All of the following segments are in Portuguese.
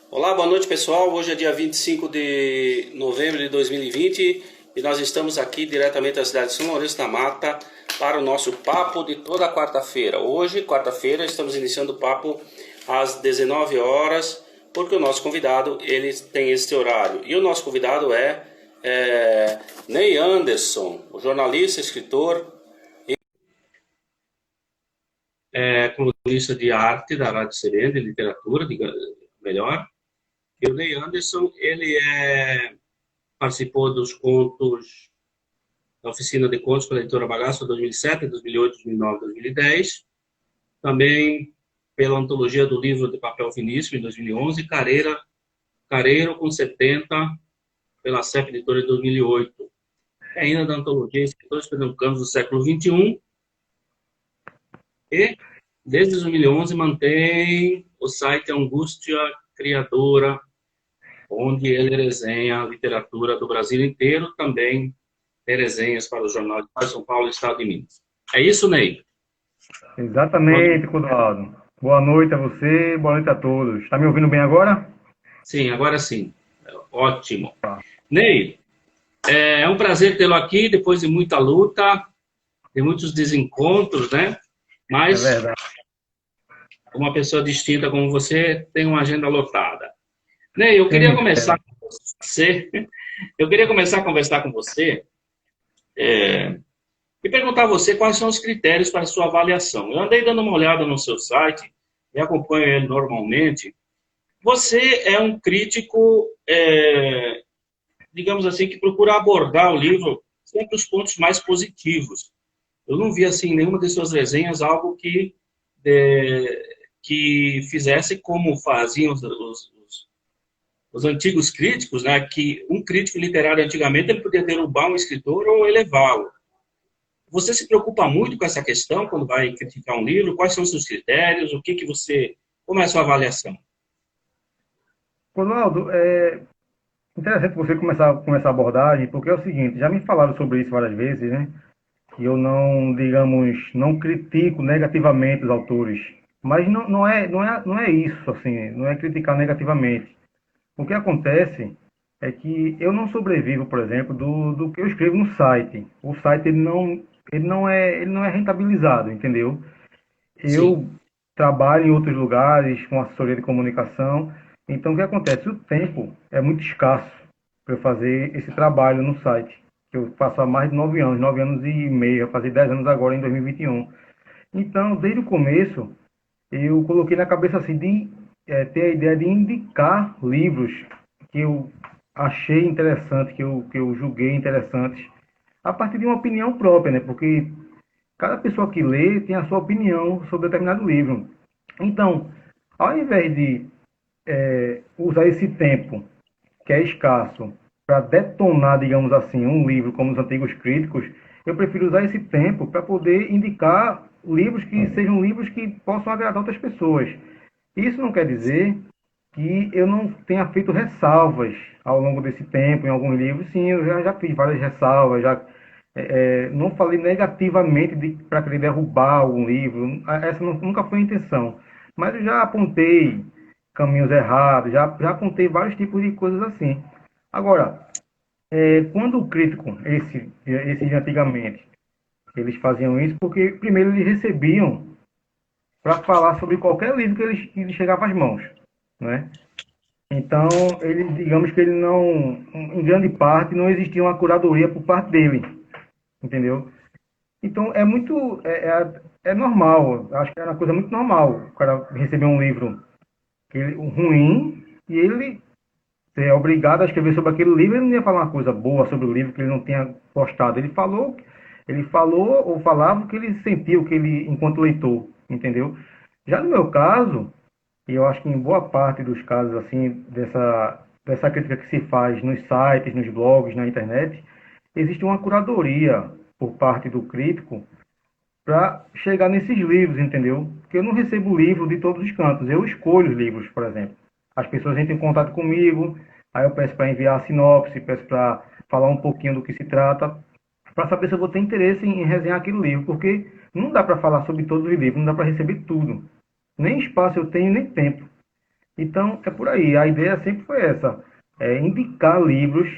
Olá, boa noite pessoal. Hoje é dia 25 de novembro de 2020 e nós estamos aqui diretamente da cidade de São Lourenço da Mata para o nosso papo de toda quarta-feira. Hoje, quarta-feira, estamos iniciando o papo às 19 horas, porque o nosso convidado ele tem esse horário. E o nosso convidado é Ney Anderson, o jornalista, escritor, colunista de arte da Rádio Serena, de literatura, melhor. E o Ney Anderson, participou dos contos da Oficina de Contos pela Editora Bagaço 2007, 2008, 2009, 2010. Também pela antologia do livro de papel finíssimo em 2011, Careiro com 70, pela CEP Editora de 2008. E ainda da antologia Escritores Pernambucanos do século XXI. E, desde 2011, mantém o site Angústia Criadora, onde ele resenha a literatura do Brasil inteiro, também tem resenhas para o Jornal de São Paulo e Estado de Minas. É isso, Ney? Exatamente, Clodoaldo. Boa noite a você, boa noite a todos. Está me ouvindo bem agora? Sim, agora sim. Ótimo. Ney, é um prazer tê-lo aqui, depois de muita luta, de muitos desencontros, né? É Mas verdade. uma pessoa distinta como você tem uma agenda lotada. Ney, eu queria Sim, começar com você. Eu queria começar a conversar com você e perguntar a você quais são os critérios para a sua avaliação. Eu andei dando uma olhada no seu site e acompanho ele normalmente. Você é um crítico, digamos assim, que procura abordar o livro sempre os pontos mais positivos. Eu não vi, assim, em nenhuma de suas resenhas algo que fizesse como faziam os antigos críticos, né? Que um crítico literário antigamente ele podia derrubar um escritor ou elevá-lo. Você se preocupa muito com essa questão quando vai criticar um livro? Quais são os seus critérios? O que que você... Como é a sua avaliação? Clodoaldo, é interessante você começar a abordagem, porque é o seguinte, já me falaram sobre isso várias vezes, né? Que eu não, digamos, não critico negativamente os autores. Mas não é isso, assim, não é criticar negativamente. O que acontece é que eu não sobrevivo, por exemplo, do que eu escrevo no site. O site ele não é rentabilizado, entendeu? Sim, Eu trabalho em outros lugares com assessoria de comunicação, então o que acontece? O tempo é muito escasso para eu fazer esse trabalho no site, que eu faço há mais de 9 anos, 9 anos e meio, eu fazer 10 anos agora em 2021. Então, desde o começo, eu coloquei na cabeça assim de ter a ideia de indicar livros que eu achei interessante, que eu julguei interessantes, a partir de uma opinião própria, né? Porque cada pessoa que lê tem a sua opinião sobre determinado livro. Então, ao invés de usar esse tempo, que é escasso, para detonar, digamos assim, um livro como os antigos críticos, eu prefiro usar esse tempo para poder indicar livros que sejam livros que possam agradar outras pessoas. Isso não quer dizer que eu não tenha feito ressalvas ao longo desse tempo em alguns livros. Sim, eu já fiz várias ressalvas, já não falei negativamente para querer derrubar algum livro, essa nunca foi a intenção. Mas eu já apontei caminhos errados, já apontei vários tipos de coisas assim. Agora, quando o crítico, esse de antigamente, eles faziam isso porque primeiro eles recebiam para falar sobre qualquer livro que lhes chegava às mãos, né? Então, ele, digamos que ele não, em grande parte, não existia uma curadoria por parte dele, entendeu? Então, é normal, acho que é uma coisa muito normal o cara receber um livro ruim e ele ser obrigado a escrever sobre aquele livro. Ele não ia falar uma coisa boa sobre o livro que ele não tinha gostado. Ele falou ou falava o que ele sentiu, que ele, enquanto leitor, entendeu? Já no meu caso, e eu acho que em boa parte dos casos assim dessa crítica que se faz nos sites, nos blogs, na internet, existe uma curadoria por parte do crítico para chegar nesses livros, entendeu? Porque eu não recebo livro de todos os cantos, eu escolho os livros, por exemplo. As pessoas entram em contato comigo, aí eu peço para enviar a sinopse, peço para falar um pouquinho do que se trata, para saber se eu vou ter interesse em resenhar aquele livro, porque não dá para falar sobre todos os livros, não dá para receber tudo. Nem espaço eu tenho, nem tempo. Então, é por aí. A ideia sempre foi essa, indicar livros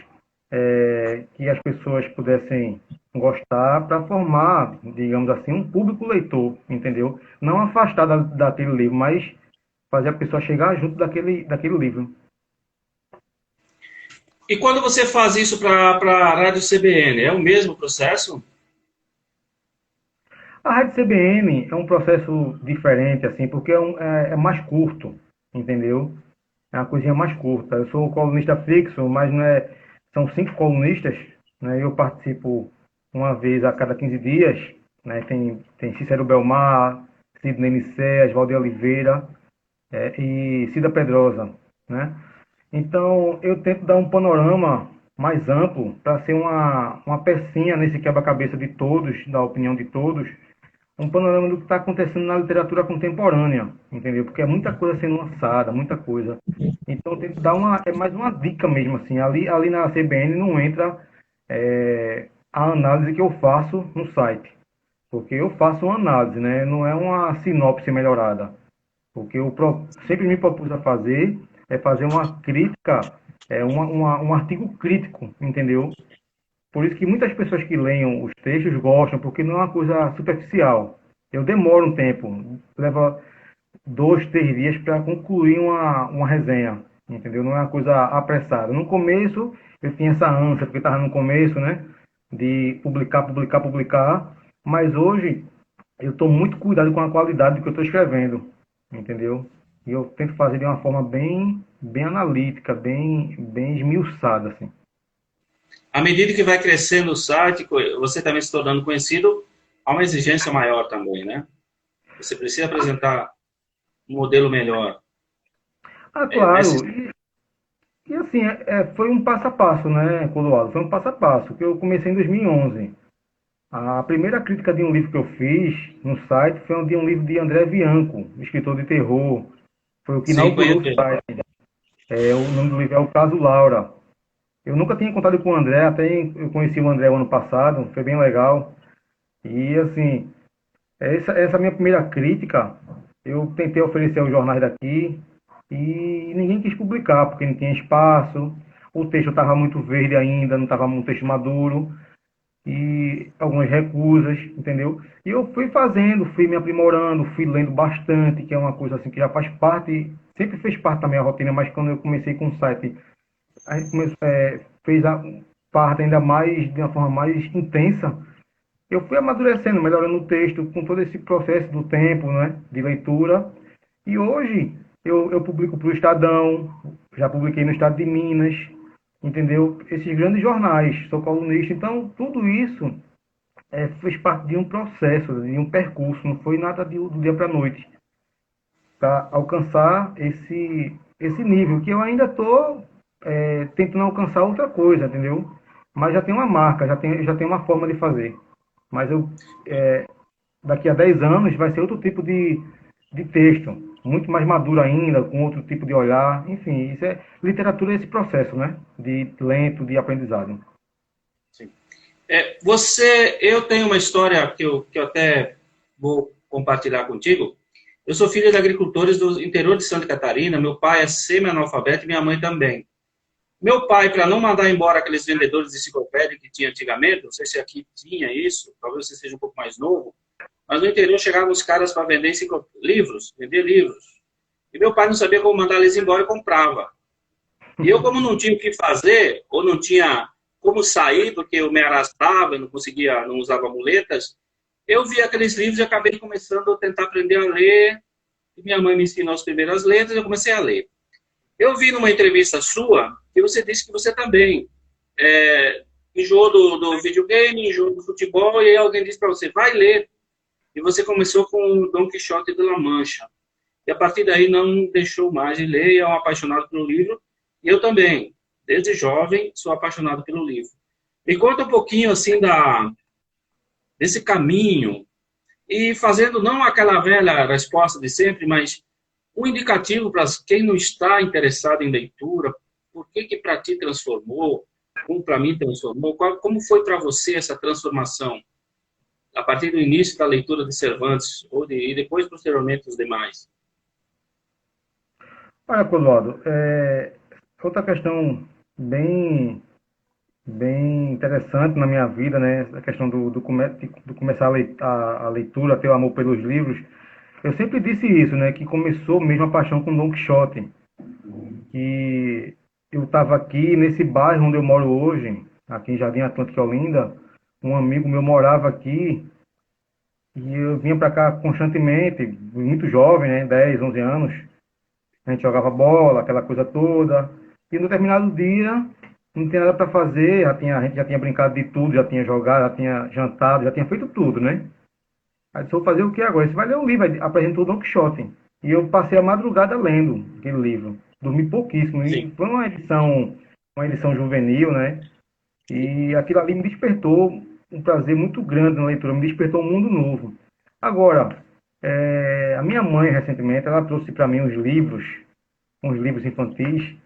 que as pessoas pudessem gostar para formar, digamos assim, um público leitor, entendeu? Não afastar daquele livro, mas fazer a pessoa chegar junto daquele livro. E quando você faz isso para a Rádio CBN, é o mesmo processo? A Rádio CBN é um processo diferente, assim, porque é mais curto, entendeu? É uma coisinha mais curta. Eu sou colunista fixo, mas não é, são 5 colunistas, né? Eu participo uma vez a cada 15 dias, né? Tem Cícero Belmar, Sidney Nicéas, Valdir Oliveira, e Cida Pedrosa, né? Então, eu tento dar um panorama mais amplo para ser uma pecinha nesse quebra-cabeça de todos, da opinião de todos, um panorama do que está acontecendo na literatura contemporânea, entendeu? Porque é muita coisa sendo lançada, muita coisa. Então, eu tento dar mais uma dica mesmo, assim. Ali na CBN não entra a análise que eu faço no site, porque eu faço uma análise, né? Não é uma sinopse melhorada. O que eu sempre me propus a fazer é fazer uma crítica, um artigo crítico, entendeu? Por isso que muitas pessoas que leiam os textos gostam, porque não é uma coisa superficial. Eu demoro um tempo, leva 2, 3 dias para concluir uma resenha, entendeu? Não é uma coisa apressada. No começo, eu tinha essa ânsia, porque estava no começo, né? De publicar, publicar, publicar. Mas hoje, eu estou muito cuidado com a qualidade do que eu estou escrevendo, entendeu? E eu tento fazer de uma forma bem analítica, bem esmiuçada, assim. À medida que vai crescendo o site, você também se tornando conhecido, há uma exigência maior também, né? Você precisa apresentar um modelo melhor. Ah, Nesse... claro. E assim, foi um passo a passo, né, Clodoaldo? Foi um passo a passo, que eu comecei em 2011. A primeira crítica de um livro que eu fiz no site foi de um livro de André Bianco, escritor de terror. Foi o que Sim, inaugurou o conheço. site. O nome do livro é O Caso Laura. Eu nunca tinha contado com o André, até eu conheci o André o ano passado, foi bem legal. E assim, essa minha primeira crítica, eu tentei oferecer aos jornais daqui e ninguém quis publicar, porque não tinha espaço, o texto estava muito verde ainda, não estava um texto maduro, e algumas recusas, entendeu? E eu fui fazendo, fui me aprimorando, fui lendo bastante, que é uma coisa assim que já faz parte, sempre fez parte da minha rotina, mas quando eu comecei com o site, a gente fez a parte ainda mais, de uma forma mais intensa. Eu fui amadurecendo, melhorando o texto com todo esse processo do tempo, né, de leitura. E hoje eu publico para o Estadão, já publiquei no Estado de Minas, entendeu? Esses grandes jornais, sou colunista. Então, tudo isso fez parte de um processo, de um percurso, não foi nada do dia para a noite, para alcançar esse nível, que eu ainda estou tentando alcançar outra coisa, entendeu? Mas já tem uma marca, já tem uma forma de fazer. Mas daqui a 10 anos vai ser outro tipo de texto, muito mais maduro ainda, com outro tipo de olhar. Enfim, literatura é esse processo, né? De lento, de aprendizado. Sim. Eu tenho uma história que eu até vou compartilhar contigo. Eu sou filho de agricultores do interior de Santa Catarina. Meu pai é semi-analfabeto e minha mãe também. Meu pai, para não mandar embora aqueles vendedores de enciclopédia que tinha antigamente, não sei se aqui tinha isso, talvez você seja um pouco mais novo, mas no interior chegavam os caras para vender livros, vender livros. E meu pai não sabia como mandar eles embora e comprava. E eu, como não tinha o que fazer, ou não tinha como sair, porque eu me arrastava, não conseguia, não usava muletas, eu vi aqueles livros e acabei começando a tentar aprender a ler. E minha mãe me ensinou as primeiras letras e eu comecei a ler. Eu vi numa entrevista sua que você disse que você também enjoou do videogame, enjoou do futebol, e aí alguém disse para você, vai ler. E você começou com Dom Quixote de La Mancha. E a partir daí não deixou mais de ler, e é um apaixonado pelo livro. E eu também, desde jovem, sou apaixonado pelo livro. Me conta um pouquinho assim desse caminho, e fazendo não aquela velha resposta de sempre, mas um indicativo para quem não está interessado em leitura, por que para ti transformou, como para mim transformou, como foi para você essa transformação, a partir do início da leitura de Cervantes, e depois, posteriormente, os demais? Olha, Clodoaldo, outra questão bem, bem interessante na minha vida, né? A questão do começar a leitura, ter o amor pelos livros. Eu sempre disse isso, né? Que começou mesmo a paixão com Don Quixote. Que eu estava aqui nesse bairro onde eu moro hoje, aqui em Jardim Atlântico, Olinda. Um amigo meu morava aqui e eu vinha para cá constantemente, muito jovem, né? 10, 11 anos. A gente jogava bola, aquela coisa toda. E no determinado dia, não tinha nada para fazer, a gente já tinha brincado de tudo, já tinha jogado, já tinha jantado, já tinha feito tudo, né? Aí disse, vou fazer o que agora? Você vai ler um livro, aí apresentou o Don Quixote. E eu passei a madrugada lendo aquele livro. Dormi pouquíssimo. E Sim, foi uma edição juvenil, né? E aquilo ali me despertou um prazer muito grande na leitura, me despertou um mundo novo. Agora, a minha mãe, recentemente, ela trouxe para mim uns livros infantis,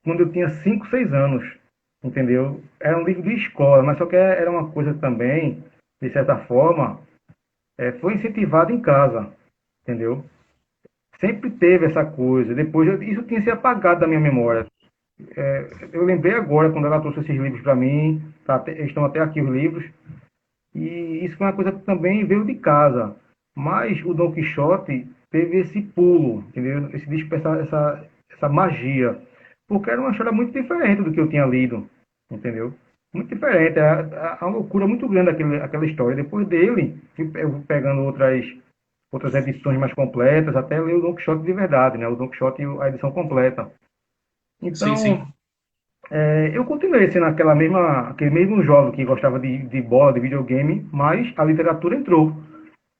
quando eu tinha 5 6 anos, entendeu? Era um livro de escola, mas só que era uma coisa também, de certa forma, foi incentivado em casa, entendeu? Sempre teve essa coisa. Depois, isso tinha se apagado da minha memória. Eu lembrei agora, quando ela trouxe esses livros para mim, estão até aqui os livros, e isso foi uma coisa que também veio de casa. Mas o Don Quixote teve esse pulo, entendeu? Esse dispersar, essa magia. Porque era uma história muito diferente do que eu tinha lido, entendeu? Muito diferente. É uma loucura muito grande aquela história. Depois dele, eu pegando outras edições mais completas, até ler o Don Quixote de verdade, né? O Don Quixote, a edição completa. sim, sim. Então, eu continuei sendo aquele mesmo jovem que gostava de bola, de videogame, mas a literatura entrou.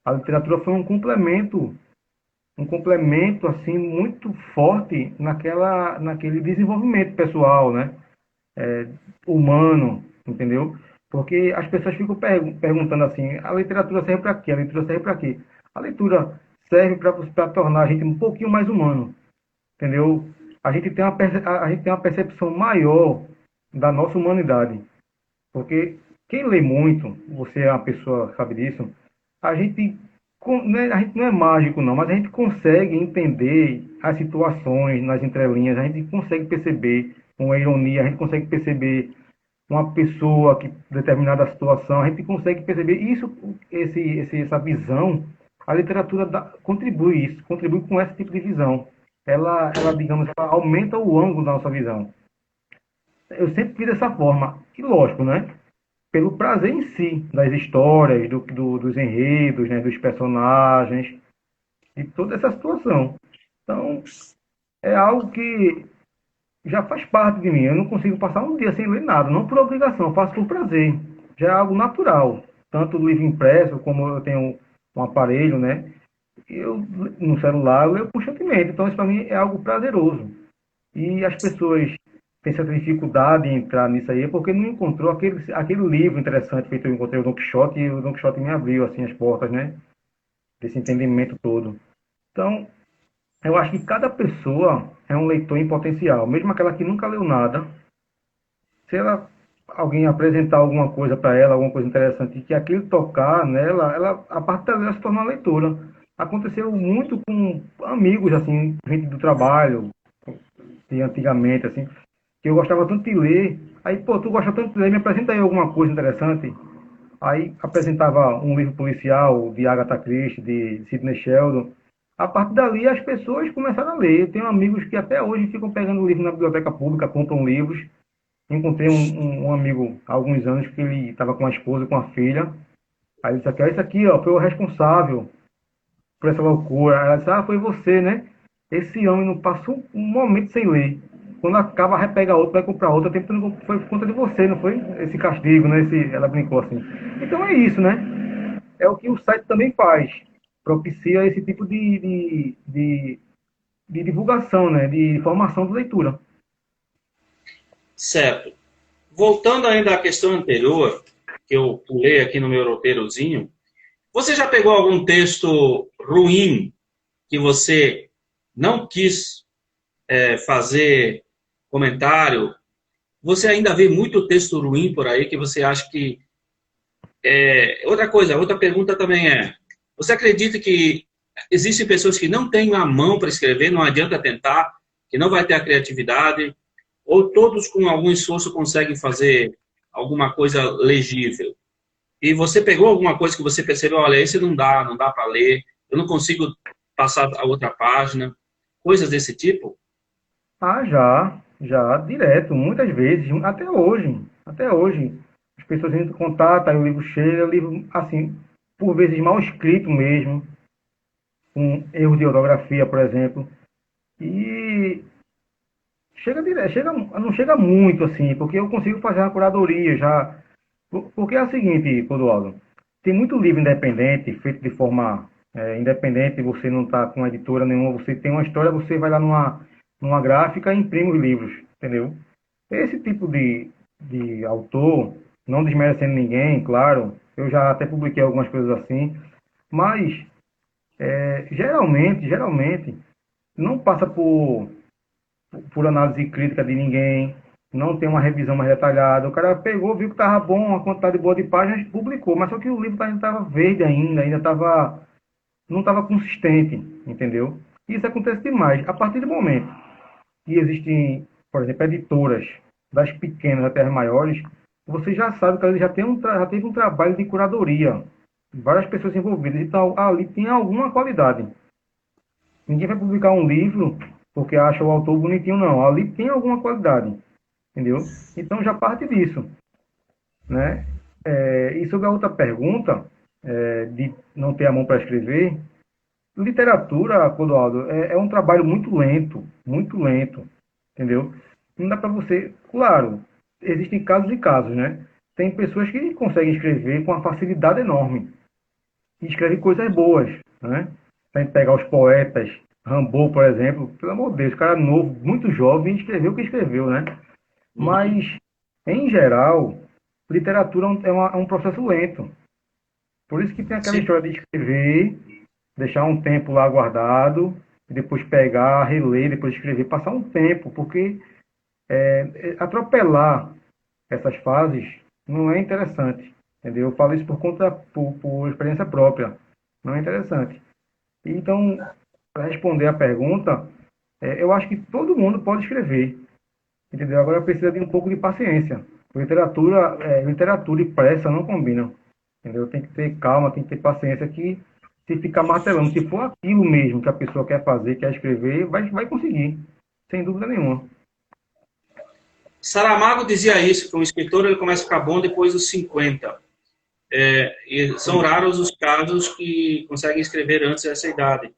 A literatura foi um complemento assim muito forte naquele desenvolvimento pessoal, né? Humano, entendeu? Porque as pessoas ficam perguntando assim: a literatura serve para quê? A literatura serve para quê? A leitura serve para tornar a gente um pouquinho mais humano, entendeu? A gente tem uma percepção maior da nossa humanidade. Porque quem lê muito, você é uma pessoa que sabe disso, a gente, a gente não é mágico não, mas a gente consegue entender as situações nas entrelinhas, a gente consegue perceber uma ironia, a gente consegue perceber uma pessoa que determinada situação, a gente consegue perceber isso, essa visão, a literatura contribui isso, contribui com esse tipo de visão. Digamos, ela aumenta o ângulo da nossa visão. Eu sempre fiz dessa forma. E lógico, né? Pelo prazer em si, das histórias, dos enredos, né? Dos personagens, de toda essa situação. Então, é algo que já faz parte de mim. Eu não consigo passar um dia sem ler nada, não por obrigação, eu faço por prazer. Já é algo natural. Tanto o livro impresso, como eu tenho um aparelho, né? Eu, no celular, eu leio constantemente. Então, isso para mim é algo prazeroso. E as pessoas têm certa dificuldade em entrar nisso aí, porque não encontrou aquele livro interessante feito. Eu encontrei o Don Quixote e o Don Quixote me abriu assim as portas, né? Desse entendimento todo. Então, eu acho que cada pessoa é um leitor em potencial, mesmo aquela que nunca leu nada. Se ela alguém apresentar alguma coisa para ela, alguma coisa interessante, e que aquilo tocar nela, a parte dela se torna uma leitora. Aconteceu muito com amigos, assim, gente do trabalho, de antigamente, assim, que eu gostava tanto de ler. Aí, pô, tu gosta tanto de ler, me apresenta aí alguma coisa interessante. Aí apresentava um livro policial de Agatha Christie, de Sidney Sheldon. A partir dali as pessoas começaram a ler. Eu tenho amigos que até hoje ficam pegando livro na biblioteca pública, compram livros. Encontrei um amigo há alguns anos que ele estava com a esposa, com a filha. Aí ele disse aqui, ó, isso aqui ó, foi o responsável por essa loucura. Ela disse, ah, foi você, né? Esse homem não passa um momento sem ler. Quando acaba, repega outro, vai comprar outro. Foi por conta de você, não foi? Esse castigo, né? Ela brincou assim. Então é isso, né? É o que o site também faz. Propicia esse tipo de divulgação, né? De informação de leitura. Certo. Voltando ainda à questão anterior, que eu pulei aqui no meu roteirozinho, você já pegou algum texto ruim que você não quis fazer comentário? Você ainda vê muito texto ruim por aí que você acha que... outra coisa, outra pergunta também é, você acredita que Existem pessoas que não têm a mão para escrever, não adianta tentar, que não vai ter a criatividade, ou todos com algum esforço conseguem fazer alguma coisa legível. E você pegou alguma coisa que você percebeu, olha, esse não dá para ler, eu não consigo passar a outra página, coisas desse tipo? Ah, já, direto, muitas vezes, até hoje. As pessoas entram em contato, aí o livro chega, o livro, assim, por vezes mal escrito mesmo, com erro de ortografia, por exemplo. E chega direto, não chega muito, assim, porque eu consigo fazer uma curadoria já. Porque é o seguinte, Clodoaldo, tem muito livro independente, feito de forma independente, você não está com editora nenhuma, você tem uma história, você vai lá numa gráfica e imprime os livros, entendeu? Esse tipo de autor, não desmerecendo ninguém, claro, eu já até publiquei algumas coisas assim, mas geralmente, não passa por análise crítica de ninguém, não tem uma revisão mais detalhada. O cara pegou, viu que estava bom, uma quantidade boa de páginas, publicou, mas só que o livro ainda estava verde ainda estava, não estava consistente, entendeu? Isso acontece demais. A partir do momento que existem, por exemplo, editoras das pequenas até as maiores, você já sabe que ele já teve um trabalho de curadoria, várias pessoas envolvidas, então ali tem alguma qualidade. Ninguém vai publicar um livro porque acha o autor bonitinho, não. Ali tem alguma qualidade, entendeu? Então já parte disso, né? E sobre a outra pergunta, de não ter a mão para escrever, literatura, Clodoaldo, é um trabalho muito lento, entendeu? Não dá para você... Claro, existem casos e casos, né? Tem pessoas que conseguem escrever com uma facilidade enorme e escrevem coisas boas, né? Se a gente pegar os poetas, Rimbaud, por exemplo, pelo amor de Deus, cara novo, muito jovem, escreveu o que escreveu, né? Uhum. Mas, em geral, literatura é um processo lento. Por isso que tem aquela Sim. história de escrever, deixar um tempo lá guardado, e depois pegar, reler, depois escrever, passar um tempo, porque atropelar essas fases não é interessante, entendeu? Eu falo isso por experiência própria, não é interessante. Então, para responder a pergunta, eu acho que todo mundo pode escrever, entendeu? Agora precisa de um pouco de paciência. Literatura e pressa não combinam, entendeu? Tem que ter calma, tem que ter paciência que se ficar martelando, se for aquilo mesmo que a pessoa quer fazer, quer escrever, vai conseguir, sem dúvida nenhuma. Saramago dizia isso, que um escritor ele começa a ficar bom depois dos 50. E são raros os casos que conseguem escrever antes dessa idade.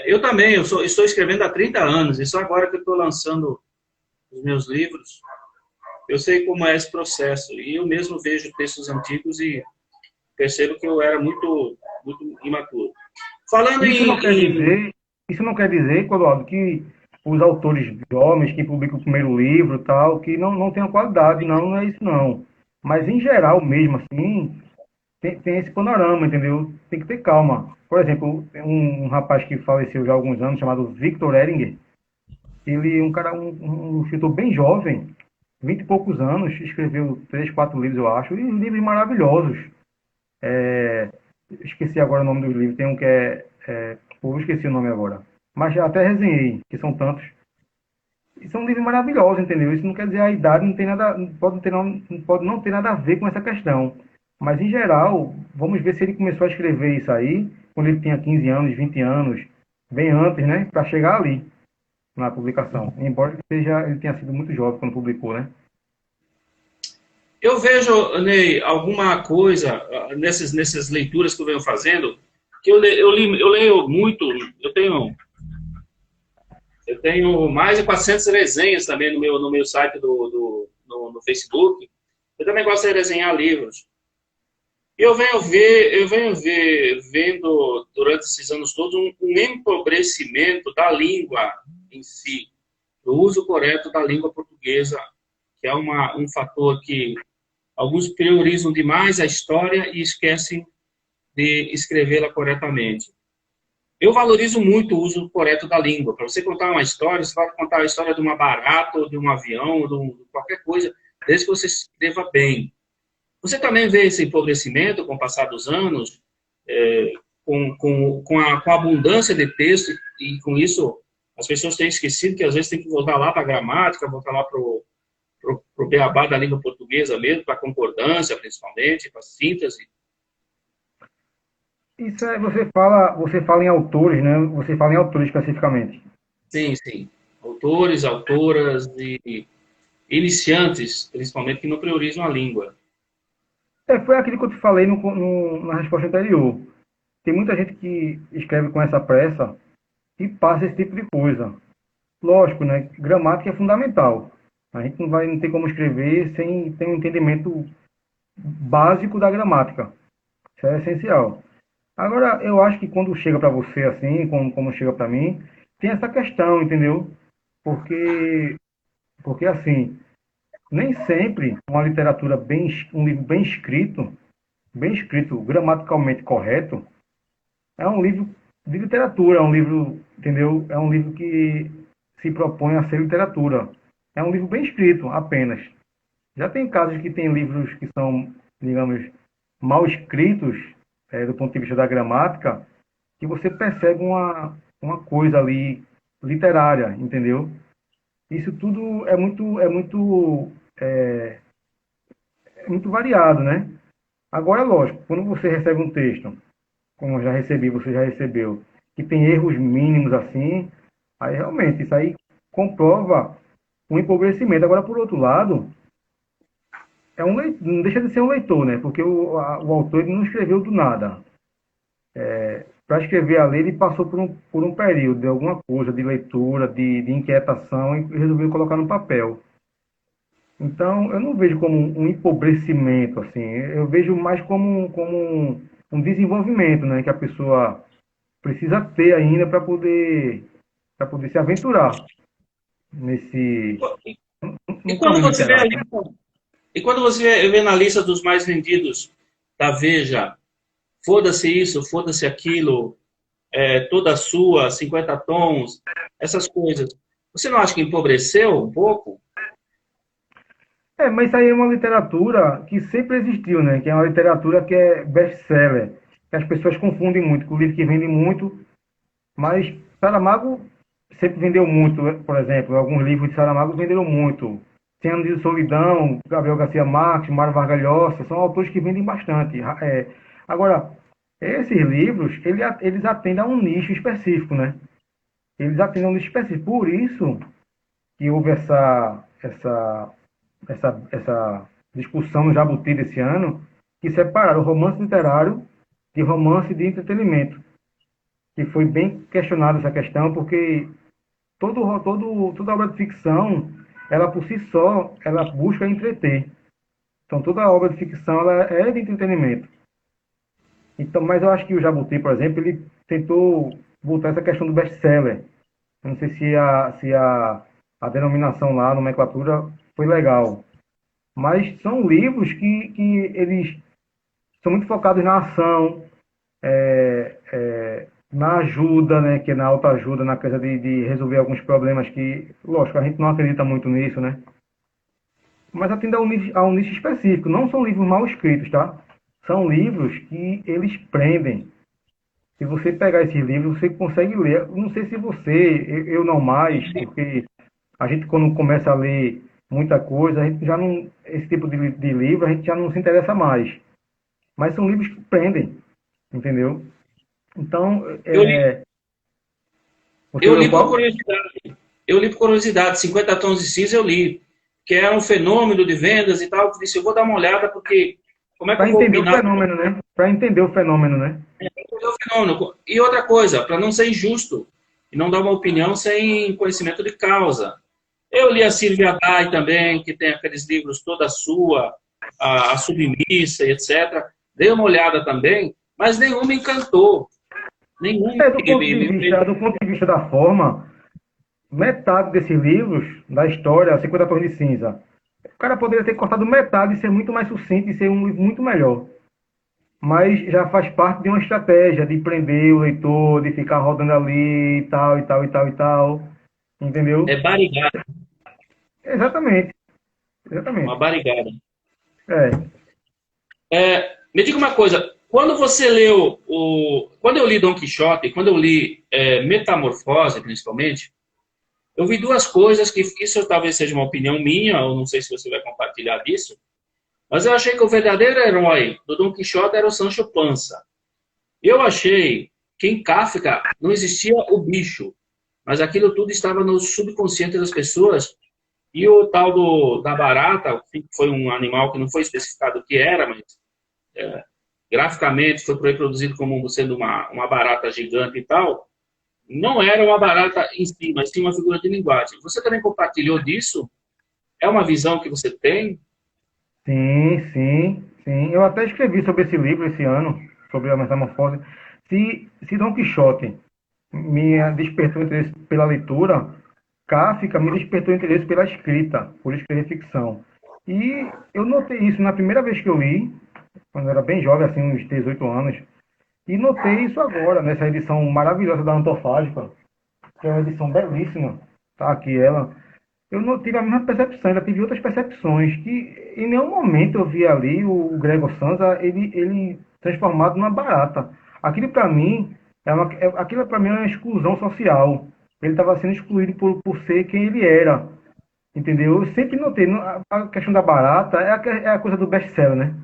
Eu também, estou escrevendo há 30 anos, e só agora que eu estou lançando os meus livros, eu sei como é esse processo. E eu mesmo vejo textos antigos e percebo que eu era muito imaturo. Falando Isso não quer em dizer, isso não quer dizer, Clodoaldo, que os autores jovens que publicam o primeiro livro tal, que não tenham qualidade, não é isso não. Mas em geral mesmo assim, tem esse panorama, entendeu? Tem que ter calma. Por exemplo, um rapaz que faleceu já há alguns anos, chamado Victor Eringer, ele, um escritor bem jovem, 20 e poucos anos, escreveu 3, 4 livros, eu acho, e livros maravilhosos. Esqueci agora o nome dos livros, tem um que pô, eu esqueci o nome agora. Mas já até resenhei, que são tantos. E são livros maravilhosos, entendeu? Isso não quer dizer a idade, não tem nada, pode não ter nada a ver com essa questão. Mas, em geral, vamos ver se ele começou a escrever isso aí quando ele tinha 15 anos, 20 anos, bem antes, né? Para chegar ali, na publicação. Embora ele tenha sido muito jovem quando publicou, né? Eu vejo, Ney, alguma coisa nessas leituras que eu venho fazendo, que eu leio muito, eu tenho mais de 400 resenhas também no meu site no Facebook. Eu também gosto de resenhar livros. E vendo durante esses anos todos um empobrecimento da língua em si, do uso correto da língua portuguesa, que é um fator que alguns priorizam demais a história e esquecem de escrevê-la corretamente. Eu valorizo muito o uso correto da língua. Para você contar uma história, você vai contar a história de uma barata, ou de um avião, ou de qualquer coisa, desde que você escreva bem. Você também vê esse empobrecimento com o passar dos anos, com a abundância de texto, e com isso as pessoas têm esquecido que às vezes tem que voltar lá para a gramática, voltar lá para o beabá da língua portuguesa mesmo, para a concordância principalmente, para a síntese. Isso é, você fala em autores, né? Você fala em autores especificamente. Sim, sim. Autores, autoras e iniciantes, principalmente, que não priorizam a língua. Foi aquilo que eu te falei na resposta anterior. Tem muita gente que escreve com essa pressa e passa esse tipo de coisa. Lógico, né? Gramática é fundamental. A gente não tem como escrever sem ter um entendimento básico da gramática. Isso é essencial. Agora, eu acho que quando chega para você assim, como chega para mim, tem essa questão, entendeu? Porque, porque assim, nem sempre uma literatura um livro bem escrito, gramaticalmente correto, é um livro de literatura, é um livro, entendeu? É um livro que se propõe a ser literatura. É um livro bem escrito, apenas. Já tem casos que tem livros que são, digamos, mal escritos, do ponto de vista da gramática, que você percebe uma coisa ali literária, entendeu? Isso tudo é muito variado, né? Agora, lógico, quando você recebe um texto, como eu já recebi, você já recebeu, que tem erros mínimos assim, aí realmente isso aí comprova um empobrecimento. Agora, por outro lado, não deixa de ser um leitor, né? Porque o autor ele não escreveu do nada. Para escrever a lei, ele passou por um período de alguma coisa, de leitura, de inquietação, e resolveu colocar no papel. Então, eu não vejo como um empobrecimento, assim, eu vejo mais como um desenvolvimento, né, que a pessoa precisa ter ainda para poder se aventurar nesse E no quando caminho você vê a literário. lista, e quando você vê na lista dos mais vendidos da Veja, foda-se isso, foda-se aquilo, toda sua, 50 tons, essas coisas, você não acha que empobreceu um pouco? Mas isso aí é uma literatura que sempre existiu, né? Que é uma literatura que é best-seller. Que as pessoas confundem muito, com o livro que vende muito, mas Saramago sempre vendeu muito, por exemplo, alguns livros de Saramago venderam muito. Cem Anos de Solidão, Gabriel Garcia Marques, Mário Vargas Llosa, são autores que vendem bastante. Agora, esses livros, eles atendem a um nicho específico, né? Eles atendem a um nicho específico. Por isso que houve essa discussão no Jabuti desse ano, que separaram o romance literário de romance de entretenimento, que foi bem questionada essa questão, porque toda obra de ficção, ela por si só, ela busca entreter. Então toda obra de ficção ela é de entretenimento. Então, mas eu acho que o Jabuti, por exemplo, ele tentou voltar essa questão do best-seller. Eu não sei se a denominação lá, a nomenclatura, foi legal. Mas são livros que eles são muito focados na ação, na ajuda, né, que é na autoajuda, na coisa de resolver alguns problemas que, lógico, a gente não acredita muito nisso, né? Mas atende a um nicho específico. Não são livros mal escritos, tá? São livros que eles prendem. Se você pegar esses livros, você consegue ler. Não sei se você, eu não mais, porque a gente quando começa a ler muita coisa, a gente já não, esse tipo de livro a gente já não se interessa mais. Mas são livros que prendem, entendeu? Então, Eu li, você eu leu li por qual? curiosidade. Eu li por curiosidade, 50 tons de cinza eu li, que é um fenômeno de vendas e tal. Eu disse, eu vou dar uma olhada, porque como é que Para eu vou entender o opinar fenômeno, né? Para entender o fenômeno, né? sobre o fenômeno? E outra coisa, para não ser injusto, e não dar uma opinião sem conhecimento de causa. Eu li a Silvia Day também, que tem aqueles livros toda sua, a Submissa e etc. Dei uma olhada também, mas nenhum me encantou. Nenhum me fez. Do ponto de vista da forma, metade desses livros da história, 50 Tons de Cinza, o cara poderia ter cortado metade e ser muito mais sucinto e ser um livro muito melhor. Mas já faz parte de uma estratégia de prender o leitor, de ficar rodando ali e tal, e tal, e tal, e tal. Entendeu? É barrigada, Exatamente, uma exatamente. barrigada. É. Me diga uma coisa, Quando você leu quando eu li Dom Quixote, quando eu li Metamorfose, principalmente, eu vi duas coisas que isso talvez seja uma opinião minha, ou não sei se você vai compartilhar disso, mas eu achei que o verdadeiro herói do Dom Quixote era o Sancho Panza. Eu achei que em Kafka não existia o bicho, mas aquilo tudo estava no subconsciente das pessoas. E o tal da barata, que foi um animal que não foi especificado o que era, mas graficamente foi reproduzido como sendo uma barata gigante e tal, não era uma barata em si, mas sim uma figura de linguagem. Você também compartilhou disso? É uma visão que você tem? Sim, sim, sim. Eu até escrevi sobre esse livro esse ano, sobre a metamorfose. Se Dom Quixote me despertou interesse pela leitura, Kafka me despertou interesse pela escrita, por escrever ficção. E eu notei isso na primeira vez que eu li, quando eu era bem jovem, assim, uns 18 anos, e notei isso agora, nessa edição maravilhosa da Antofágica, que é uma edição belíssima, tá aqui ela. Eu não tive a mesma percepção, ainda tive outras percepções, que em nenhum momento eu vi ali o Gregor Samsa, ele transformado numa barata. Aquilo para mim, aquilo para mim é uma exclusão social. Ele estava sendo excluído por ser quem ele era, entendeu? Eu sempre notei, a questão da barata é a coisa do best-seller, né?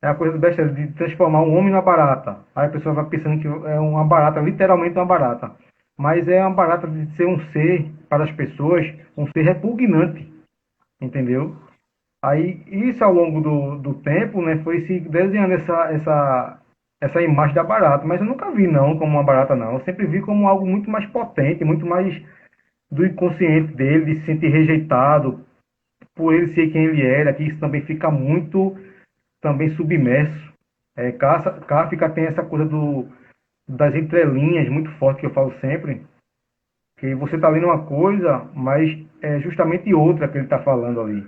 É a coisa do best-seller, de transformar um homem numa barata. Aí a pessoa vai pensando que é uma barata, literalmente uma barata. Mas é uma barata de ser um ser, para as pessoas, um ser repugnante, entendeu? Aí, isso ao longo do tempo, né, foi se desenhando essa imagem da barata. Mas eu nunca vi, não, como uma barata, não. Eu sempre vi como algo muito mais potente, muito mais do inconsciente dele, de se sentir rejeitado por ele ser quem ele era, que isso também fica muito também submerso. Kafka tem essa coisa das entrelinhas muito forte que eu falo sempre, que você está lendo uma coisa, mas é justamente outra que ele está falando ali,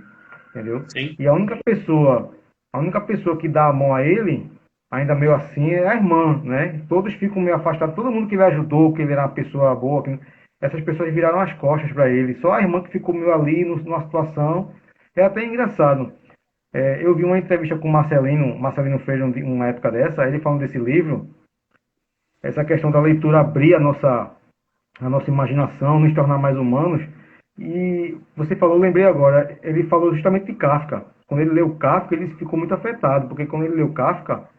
entendeu? Sim. E a única pessoa que dá a mão a ele, ainda meio assim, é a irmã, né? Todos ficam meio afastados, todo mundo que ele ajudou, que ele era uma pessoa boa, essas pessoas viraram as costas para ele. Só a irmã que ficou meio ali numa situação. É até engraçado. Eu vi uma entrevista com o Marcelino fez uma época dessa, ele falando desse livro, essa questão da leitura abrir a nossa imaginação, nos tornar mais humanos. E você falou, lembrei agora, ele falou justamente de Kafka. Quando ele leu Kafka, ele ficou muito afetado, porque quando ele leu Kafka,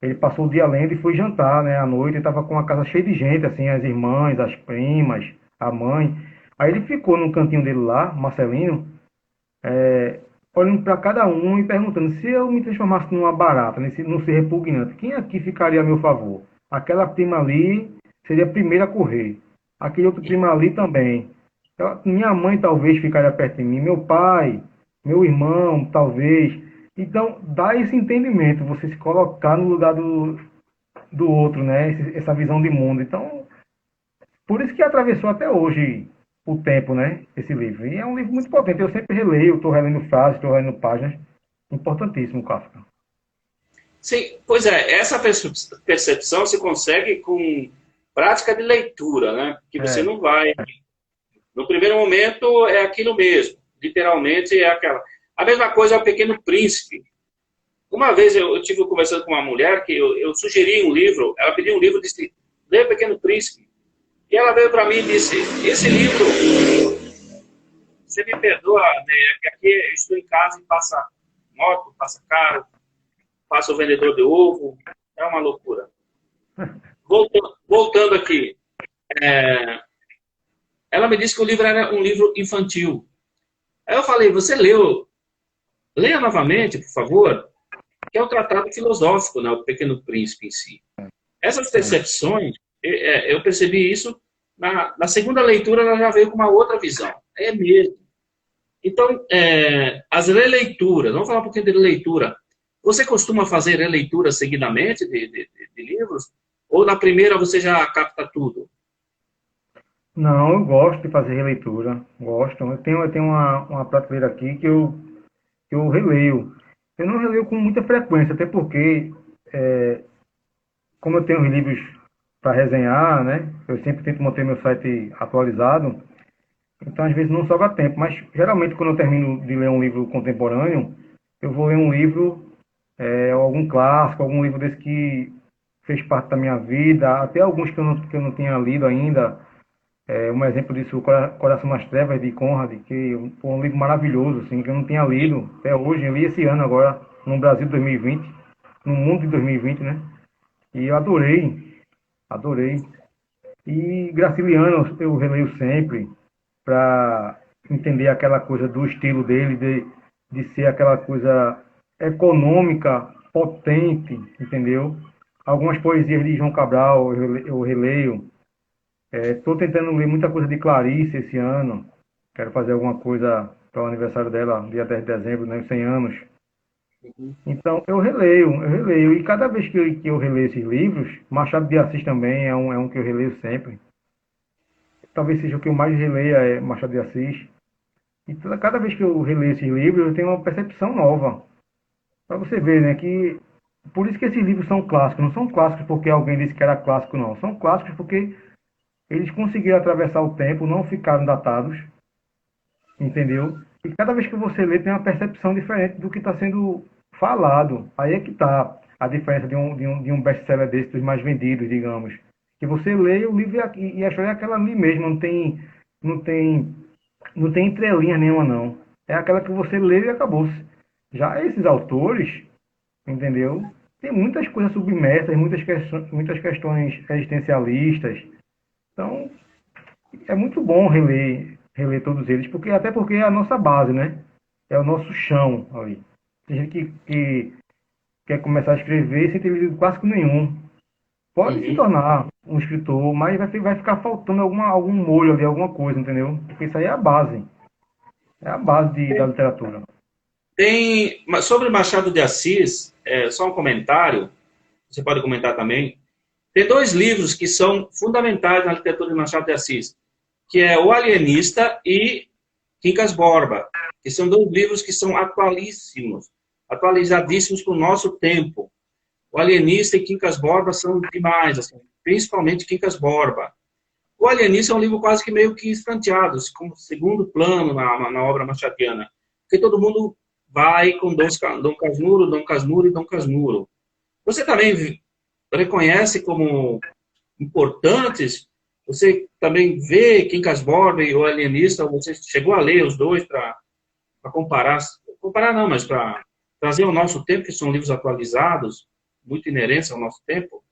ele passou o dia lendo e foi jantar, né, à noite, ele estava com a casa cheia de gente, assim, as irmãs, as primas, a mãe. Aí ele ficou no cantinho dele lá, Marcelino, olhando para cada um e perguntando: se eu me transformasse numa barata, num ser repugnante, quem aqui ficaria a meu favor? Aquela prima ali seria a primeira a correr. Aquele outro prima ali também. Minha mãe talvez ficaria perto de mim, meu pai, meu irmão, talvez. Então, dá esse entendimento, você se colocar no lugar do outro, né? Essa visão de mundo. Então, por isso que atravessou até hoje o tempo, né? Esse livro. E é um livro muito potente. Eu sempre releio, estou relendo frases, estou relendo páginas. Importantíssimo, Kafka. Sim, pois é, essa percepção se consegue com prática de leitura, né? Que você É, não vai. No primeiro momento é aquilo mesmo, literalmente é aquela. A mesma coisa é o Pequeno Príncipe. Uma vez eu tive conversando com uma mulher que eu sugeri um livro, ela pediu um livro e disse: lê o Pequeno Príncipe. E ela veio para mim e disse: esse livro, você me perdoa, né? Que aqui eu estou em casa e passa moto, passa carro, passa o vendedor de ovo, é uma loucura. Voltando aqui, é, ela me disse que o livro era um livro infantil. Aí eu falei: você leu? Leia novamente, por favor, que é o tratado filosófico, né, o Pequeno Príncipe em si. Essas sim. percepções, eu percebi isso na segunda leitura, ela já veio com uma outra visão. É mesmo. Então, as releituras, vamos falar um pouquinho de leitura. Você costuma fazer releitura seguidamente de livros? Ou na primeira você já capta tudo? Não, eu gosto de fazer releitura. Gosto. Eu tenho uma prateleira aqui que eu releio. Eu não releio com muita frequência, até porque, como eu tenho os livros para resenhar, né? Eu sempre tento manter meu site atualizado. Então, às vezes, não sobra tempo. Mas, geralmente, quando eu termino de ler um livro contemporâneo, eu vou ler um livro algum clássico, algum livro desse que fez parte da minha vida, até alguns que eu não tinha lido ainda. Um exemplo disso, o Coração nas Trevas, de Conrad, que foi um livro maravilhoso, assim, que eu não tinha lido até hoje. Eu li esse ano agora, no Brasil de 2020, no mundo de 2020, né? E eu adorei, adorei. E Graciliano eu releio sempre para entender aquela coisa do estilo dele, de ser aquela coisa econômica, potente, entendeu? Algumas poesias de João Cabral eu releio. Estou tentando ler muita coisa de Clarice esse ano. Quero fazer alguma coisa para o aniversário dela, dia 10 de dezembro, né, 100 anos. Uhum. Então, eu releio. E cada vez que eu releio esses livros, Machado de Assis também é um que eu releio sempre. Talvez seja o que eu mais releia, é Machado de Assis. E cada vez que eu releio esses livros, eu tenho uma percepção nova. Para você ver, né, que por isso que esses livros são clássicos. Não são clássicos porque alguém disse que era clássico, não. São clássicos porque eles conseguiram atravessar o tempo, não ficaram datados, entendeu? E cada vez que você lê, tem uma percepção diferente do que está sendo falado. Aí é que está a diferença de um best-seller desse, dos mais vendidos, digamos. Que você lê o livro e a história é aquela ali mesmo, não tem, não tem entrelinha nenhuma, não. É aquela que você lê e acabou-se. Já esses autores, entendeu? Tem muitas coisas submersas, muitas questões existencialistas. Então, é muito bom reler todos eles, até porque é a nossa base, né? É o nosso chão ali. Tem gente que quer começar a escrever sem ter lido clássico nenhum. Pode se Uhum. tornar um escritor, mas vai ficar faltando algum molho ali, alguma coisa, entendeu? Porque isso aí é a base. É a base da literatura. Mas sobre Machado de Assis, só um comentário, você pode comentar também. Tem dois livros que são fundamentais na literatura de Machado de Assis, que é O Alienista e Quincas Borba, que são dois livros que são atualíssimos, atualizadíssimos para o nosso tempo. O Alienista e Quincas Borba são demais, assim, principalmente Quincas Borba. O Alienista é um livro quase que meio que escanteado, assim, como segundo plano na obra machadiana, porque todo mundo vai com Dom Casmurro e Dom Casmurro. Você também reconhece como importantes? Você também vê Quincas Borba e o Alienista, você chegou a ler os dois para comparar, comparar não, mas para trazer ao nosso tempo, que são livros atualizados, muito inerentes ao nosso tempo?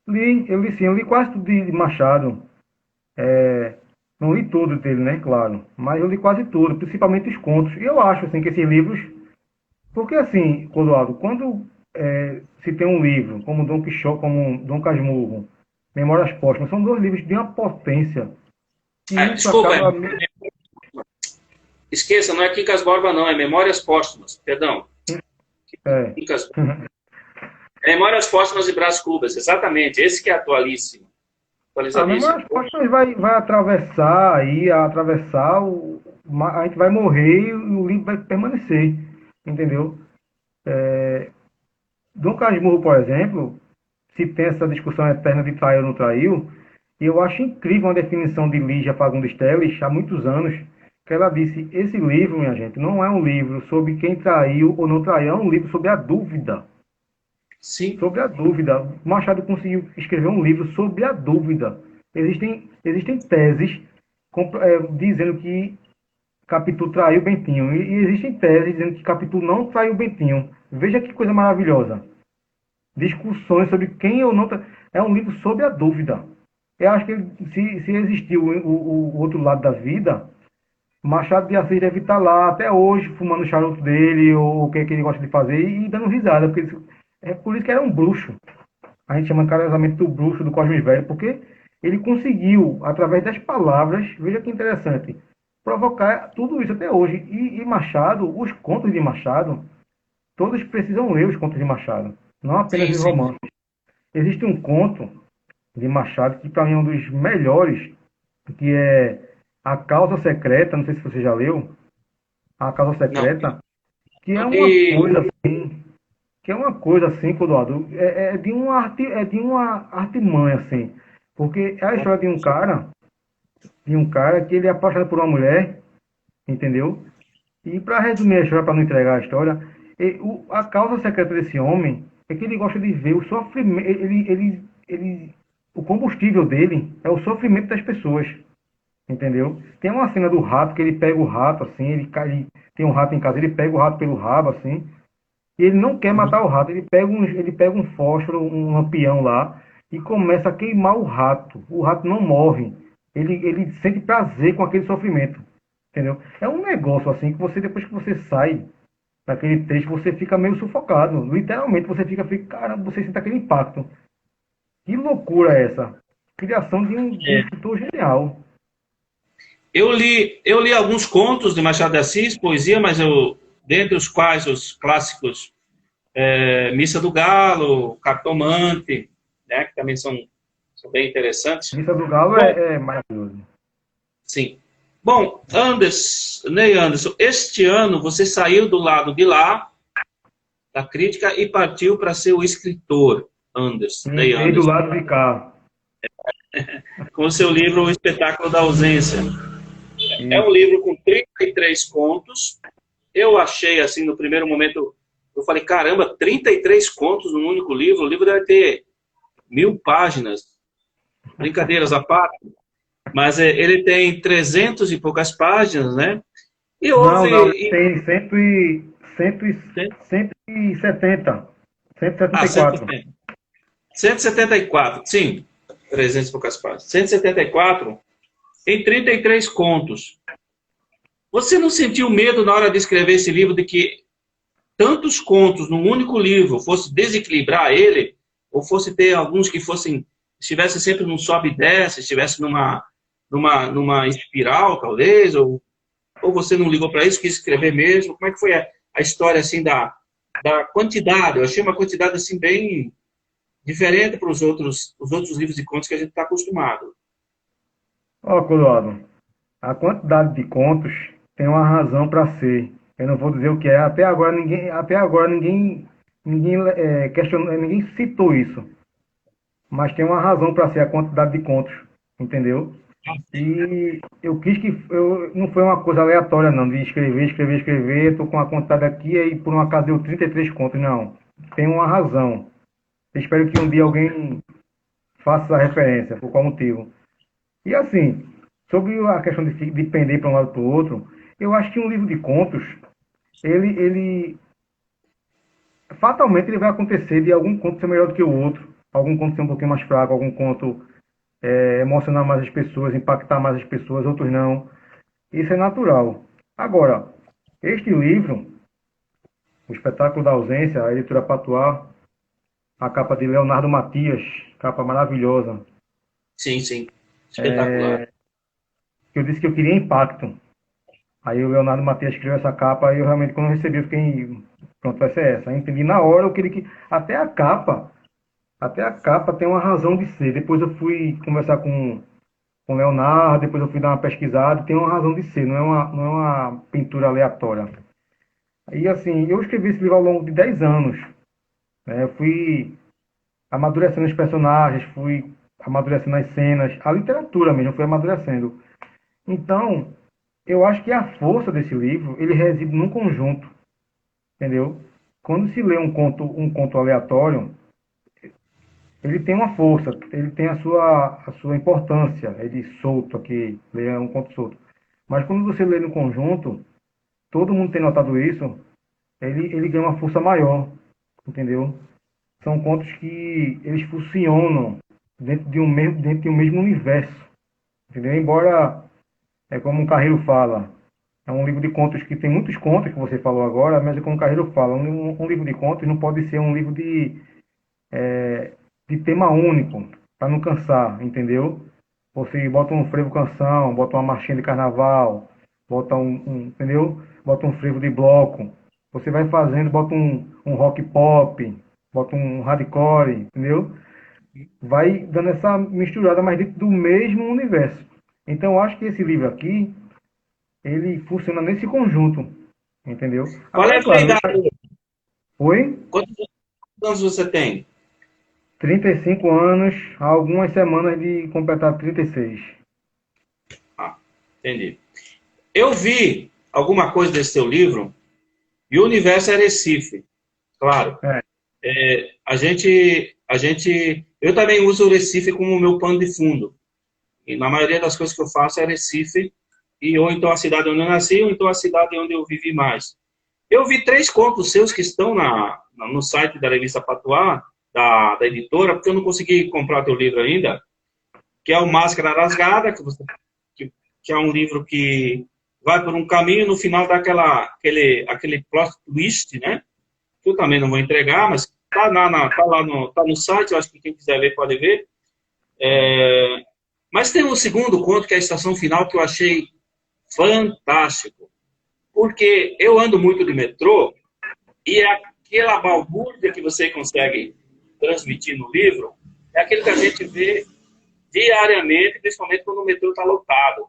Eu li sim, eu li quase tudo de Machado. Não li tudo dele, né? Claro. Mas eu li quase tudo, principalmente os contos. E eu acho assim, que esses livros. Porque assim, Clodoaldo, quando se tem um livro como Dom Quixote, como Dom Casmurro, Memórias Póstumas, são dois livros de uma potência que isso Desculpa, acaba. esqueça, não é Quincas Borba, não, é Memórias Póstumas, perdão. É, Quincas, Memórias Póstumas e Brás Cubas, exatamente, esse que é atualíssimo, a atualizadíssimo. Memórias Póstumas vai atravessar aí, atravessar, a gente vai morrer e o livro vai permanecer, entendeu? Dom Casmurro, por exemplo, se tem essa discussão eterna de traiu ou não traiu, e eu acho incrível a definição de Lígia Fagundes Telles, há muitos anos, que ela disse, esse livro, minha gente, não é um livro sobre quem traiu ou não traiu, é um livro sobre a dúvida. Sim, Sobre a dúvida. Machado conseguiu escrever um livro sobre a dúvida. Existem teses dizendo que Capitu traiu Bentinho, e existem teses dizendo que Capitu não traiu Bentinho. Veja que coisa maravilhosa. Discussões sobre quem ou não. É um livro sobre a dúvida. Eu acho que se existiu o outro lado da vida, Machado de Assis deve estar lá até hoje, fumando o charuto dele, ou o que, é que ele gosta de fazer, e dando risada. É por isso que era um bruxo. A gente chama carinhosamente do bruxo do Cosme Velho, porque ele conseguiu, através das palavras, veja que interessante, provocar tudo isso até hoje. E Machado, os contos de Machado, todos precisam ler os contos de Machado, não apenas sim, os sim. romances. Existe um conto de Machado que para mim é um dos melhores, que é A Causa Secreta, não sei se você já leu, A Causa Não, Secreta, que é uma e, coisa assim, Clodoaldo, é de uma artimanha, assim, porque é a história de um cara que ele é apaixonado por uma mulher, entendeu? E para resumir a história, para não entregar a história, A causa secreta desse homem é que ele gosta de ver o sofrimento, o combustível dele é o sofrimento das pessoas, entendeu? Tem uma cena do rato que ele pega o rato assim, ele tem um rato em casa, ele pega o rato pelo rabo assim, e ele não quer matar o rato, ele pega um fósforo, um lampião lá e começa a queimar o rato. O rato não morre. Ele sente prazer com aquele sofrimento, entendeu? É um negócio assim que você depois que você sai daquele texto, você fica meio sufocado. Literalmente, fica, caramba, você sente aquele impacto. Que loucura é essa? Criação de um escritor genial. Eu li alguns contos de Machado de Assis, poesia, mas dentre os quais os clássicos Missa do Galo, Cartomante, né, que também são bem interessantes. Missa do Galo Bom, é maravilhoso. sim. Bom, Ney Anderson, este ano você saiu do lado de lá, da crítica, e partiu para ser o escritor, Ney E do Anderson, lado de cá. com o seu livro O Espetáculo da Ausência. É um Isso. livro com 33 contos. Eu achei, assim, no primeiro momento, eu falei, caramba, 33 contos num único livro? O livro deve ter 1000 páginas. Brincadeiras à parte. Mas ele tem 300 e poucas páginas, né? E Não, não, houve... tem 170. Ah, 174. 170. 174, sim. 300 e poucas páginas. 174 em 33 contos. Você não sentiu medo na hora de escrever esse livro de que tantos contos num único livro fosse desequilibrar ele, ou fosse ter alguns que estivesse sempre num sobe e desce, estivesse numa espiral, talvez, ou você não ligou para isso, quis escrever mesmo? Como é que foi a história, assim, da quantidade? Eu achei uma quantidade, assim, bem diferente para os outros livros de contos que a gente está acostumado. Ó, Clodoaldo, a quantidade de contos tem uma razão para ser. Eu não vou dizer o que é. Até agora ninguém questionou, ninguém citou isso. Mas tem uma razão para ser a quantidade de contos, entendeu? E não foi uma coisa aleatória não, de escrever, tô com a quantidade aqui e por um acaso deu 33 contos, não. Tem uma razão. Espero que um dia alguém faça essa referência, por qual motivo. E assim, sobre a questão de pender para um lado para o outro, eu acho que um livro de contos, ele fatalmente ele vai acontecer de algum conto ser melhor do que o outro, algum conto ser um pouquinho mais fraco, algum conto emocionar mais as pessoas, impactar mais as pessoas, outros não. Isso é natural. Agora, este livro, O Espetáculo da Ausência, a editora Patuá, a capa de Leonardo Matias, capa maravilhosa, Sim, sim. Espetacular. que eu disse que eu queria impacto. Aí o Leonardo Matias escreveu essa capa e eu realmente, quando eu recebi, eu fiquei, pronto, vai ser essa. Aí entendi na hora o que ele... Até a capa tem uma razão de ser. Depois eu fui conversar com o Leonardo, depois eu fui dar uma pesquisada, tem uma razão de ser, não é uma pintura aleatória. E assim, eu escrevi esse livro ao longo de 10 anos. Né? Eu fui amadurecendo os personagens, fui amadurecendo as cenas, a literatura mesmo foi amadurecendo. Então, eu acho que a força desse livro, ele reside num conjunto, entendeu? Quando se lê um conto aleatório, ele tem uma força, ele tem a sua importância, ele solto aqui, ler um conto solto. Mas quando você lê no conjunto, todo mundo tem notado isso, ele ganha uma força maior, entendeu? São contos que eles funcionam dentro de um mesmo universo, entendeu? Embora, é como o Carreiro fala, é um livro de contos que tem muitos contos que você falou agora, mas é como o Carreiro fala, um livro de contos não pode ser um livro de tema único, para não cansar, entendeu? Você bota um frevo canção, bota uma marchinha de carnaval, bota entendeu? Bota um frevo de bloco. Você vai fazendo, bota um rock pop, bota um hardcore, entendeu? Vai dando essa misturada, mas dentro do mesmo universo. Então, eu acho que esse livro aqui, ele funciona nesse conjunto, entendeu? Qual é Agora, a sua claro, idade? foi Quantos anos você tem? 35 anos, há algumas semanas de completar 36. Ah, entendi. Eu vi alguma coisa desse seu livro E o universo é Recife, claro. É. Eu também uso o Recife como meu pano de fundo. E na maioria das coisas que eu faço é Recife, e ou então a cidade onde eu nasci, ou então a cidade onde eu vivi mais. Eu vi 3 contos seus que estão no site da revista Patuá, da editora, porque eu não consegui comprar teu livro ainda, que é o Máscara Rasgada, que é um livro que vai por um caminho, no final dá aquele plot twist, né? Que eu também não vou entregar, mas tá no site, eu acho que quem quiser ver pode ver. Mas tem um segundo conto, que é a Estação Final, que eu achei fantástico. Porque eu ando muito de metrô e aquela balbúrdia que você consegue transmitir no livro é aquele que a gente vê diariamente, principalmente quando o metrô está lotado.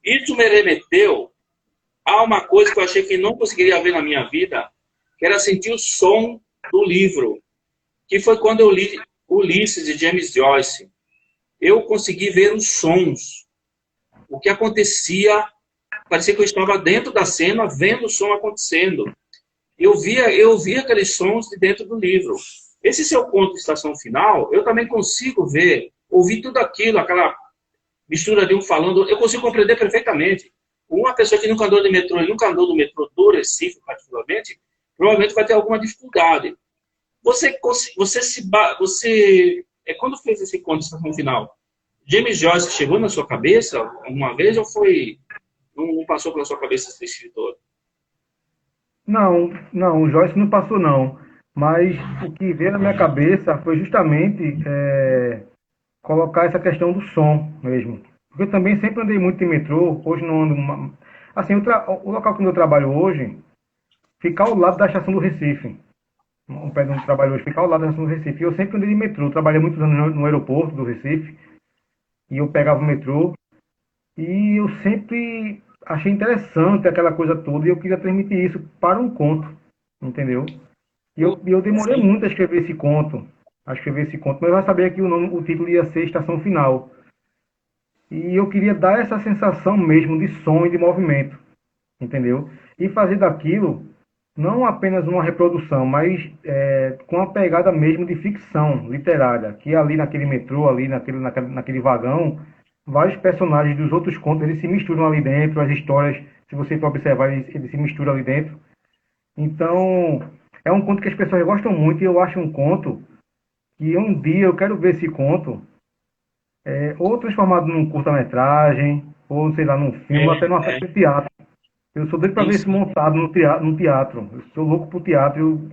Isso me remeteu a uma coisa que eu achei que não conseguiria ver na minha vida, que era sentir o som do livro, que foi quando eu li Ulisses, de James Joyce. Eu consegui ver os sons, o que acontecia, parecia que eu estava dentro da cena, vendo o som acontecendo. Eu via aqueles sons de dentro do livro. Esse seu conto de Estação Final, eu também consigo ver, ouvir tudo aquilo, aquela mistura de um falando, eu consigo compreender perfeitamente. Uma pessoa que nunca andou de metrô e nunca andou no metrô do Recife, particularmente, provavelmente vai ter alguma dificuldade. Quando fez esse conto de Estação Final, James Joyce chegou na sua cabeça uma vez ou não passou pela sua cabeça ser escritor? Não, não, o Joyce não passou não. Mas o que veio na minha cabeça foi justamente colocar essa questão do som mesmo. Porque eu também sempre andei muito em metrô, hoje não ando. Assim, o local que eu trabalho hoje fica ao lado da estação do Recife. O pé onde eu trabalho hoje fica ao lado da estação do Recife. E eu sempre andei de metrô, trabalhei muitos anos no aeroporto do Recife, e eu pegava o metrô, e eu sempre achei interessante aquela coisa toda, e eu queria transmitir isso para um conto, entendeu? E eu demorei Sim. muito a escrever esse conto, mas eu já sabia que o título ia ser Estação Final. E eu queria dar essa sensação mesmo de som e de movimento, entendeu? E fazer daquilo não apenas uma reprodução, mas com a pegada mesmo de ficção literária, que ali naquele metrô, ali naquele vagão, vários personagens dos outros contos, eles se misturam ali dentro, as histórias, se você for observar, eles se misturam ali dentro. Então, é um conto que as pessoas gostam muito, e eu acho um conto que um dia eu quero ver esse conto ou transformado num curta-metragem, ou sei lá, num filme, ou até numa peça de teatro. Eu sou doido para Sim, ver isso sim. montado no teatro. Eu sou louco por teatro.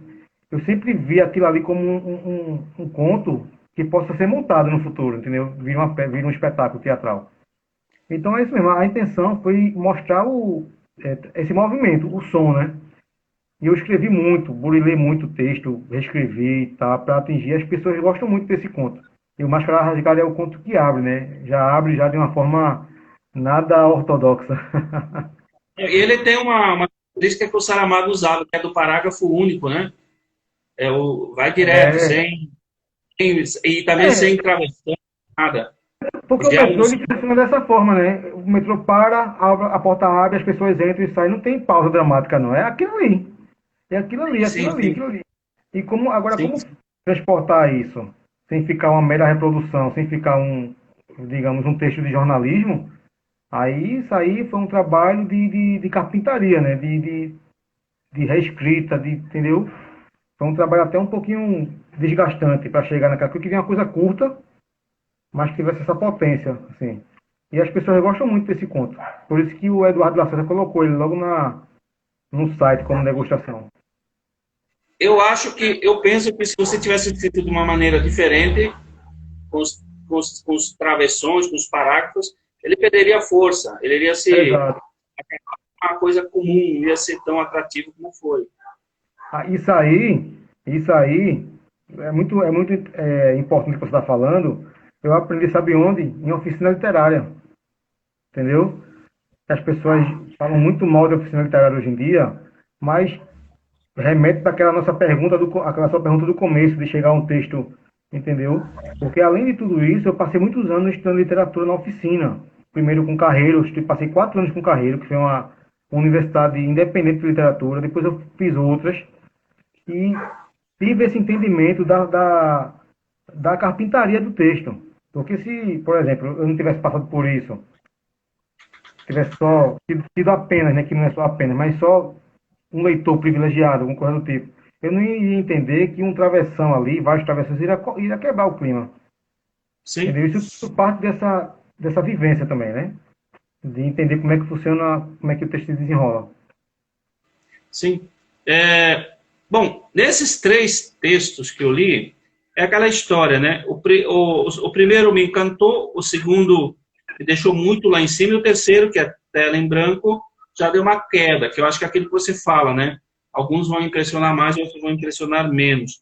Eu sempre vi aquilo ali como um conto que possa ser montado no futuro, entendeu? Vira um espetáculo teatral. Então é isso mesmo. A intenção foi mostrar esse movimento, o som, né? E eu escrevi muito, burilei muito o texto, reescrevi, tá? Para atingir. As pessoas gostam muito desse conto. E o Máscara Rasgada é o conto que abre, né? Já abre já de uma forma nada ortodoxa. Ele tem uma característica que o Saramago usava, que é do parágrafo único, né? Vai direto, É, e também é, sem travessão, nada. porque o Já metrô ele funciona dessa forma, né? O metrô para, a porta abre, as pessoas entram e saem, não tem pausa dramática, não. É aquilo ali. É aquilo ali, aquilo sim, ali, sim, aquilo ali. E como sim. transportar isso sem ficar uma mera reprodução, sem ficar digamos, um texto de jornalismo? Aí isso aí foi um trabalho de carpintaria, né? De reescrita, entendeu? Foi um trabalho até um pouquinho desgastante para chegar naquela coisa, que vinha uma coisa curta, mas que tivesse essa potência, assim. E as pessoas gostam muito desse conto. Por isso que o Eduardo Lacerda colocou ele logo no site como degustação. Eu penso que se você tivesse feito de uma maneira diferente, com os travessões, com os parágrafos, ele perderia força, ele iria ser Exato. uma coisa comum, não ia ser tão atrativo como foi. Ah, isso aí é muito importante o que você está falando. Eu aprendi, sabe onde? Em oficina literária, entendeu? As pessoas falam muito mal de oficina literária hoje em dia, mas remete daquela nossa pergunta aquela sua pergunta do começo, de chegar a um texto, entendeu? Porque além de tudo isso, eu passei muitos anos estudando literatura na oficina. Primeiro com Carreiro, passei 4 anos com Carreiro, que foi universidade independente de literatura, depois eu fiz outras, e tive esse entendimento da carpintaria do texto. Porque se, por exemplo, eu não tivesse passado por isso, tivesse só tido apenas, né, que não é só apenas, mas só um leitor privilegiado, alguma coisa do tipo, eu não ia entender que um travessão ali, vários travessões, iria quebrar o clima. Sim, Entendeu? Isso parte dessa vivência também, né? De entender como é que funciona, como é que o texto se desenrola. sim. Bom, nesses 3 textos que eu li, é aquela história, né? O primeiro me encantou, o segundo me deixou muito lá em cima, e o terceiro, que é tela em branco, já deu uma queda, que eu acho que é aquilo que você fala, né? Alguns vão impressionar mais, outros vão impressionar menos.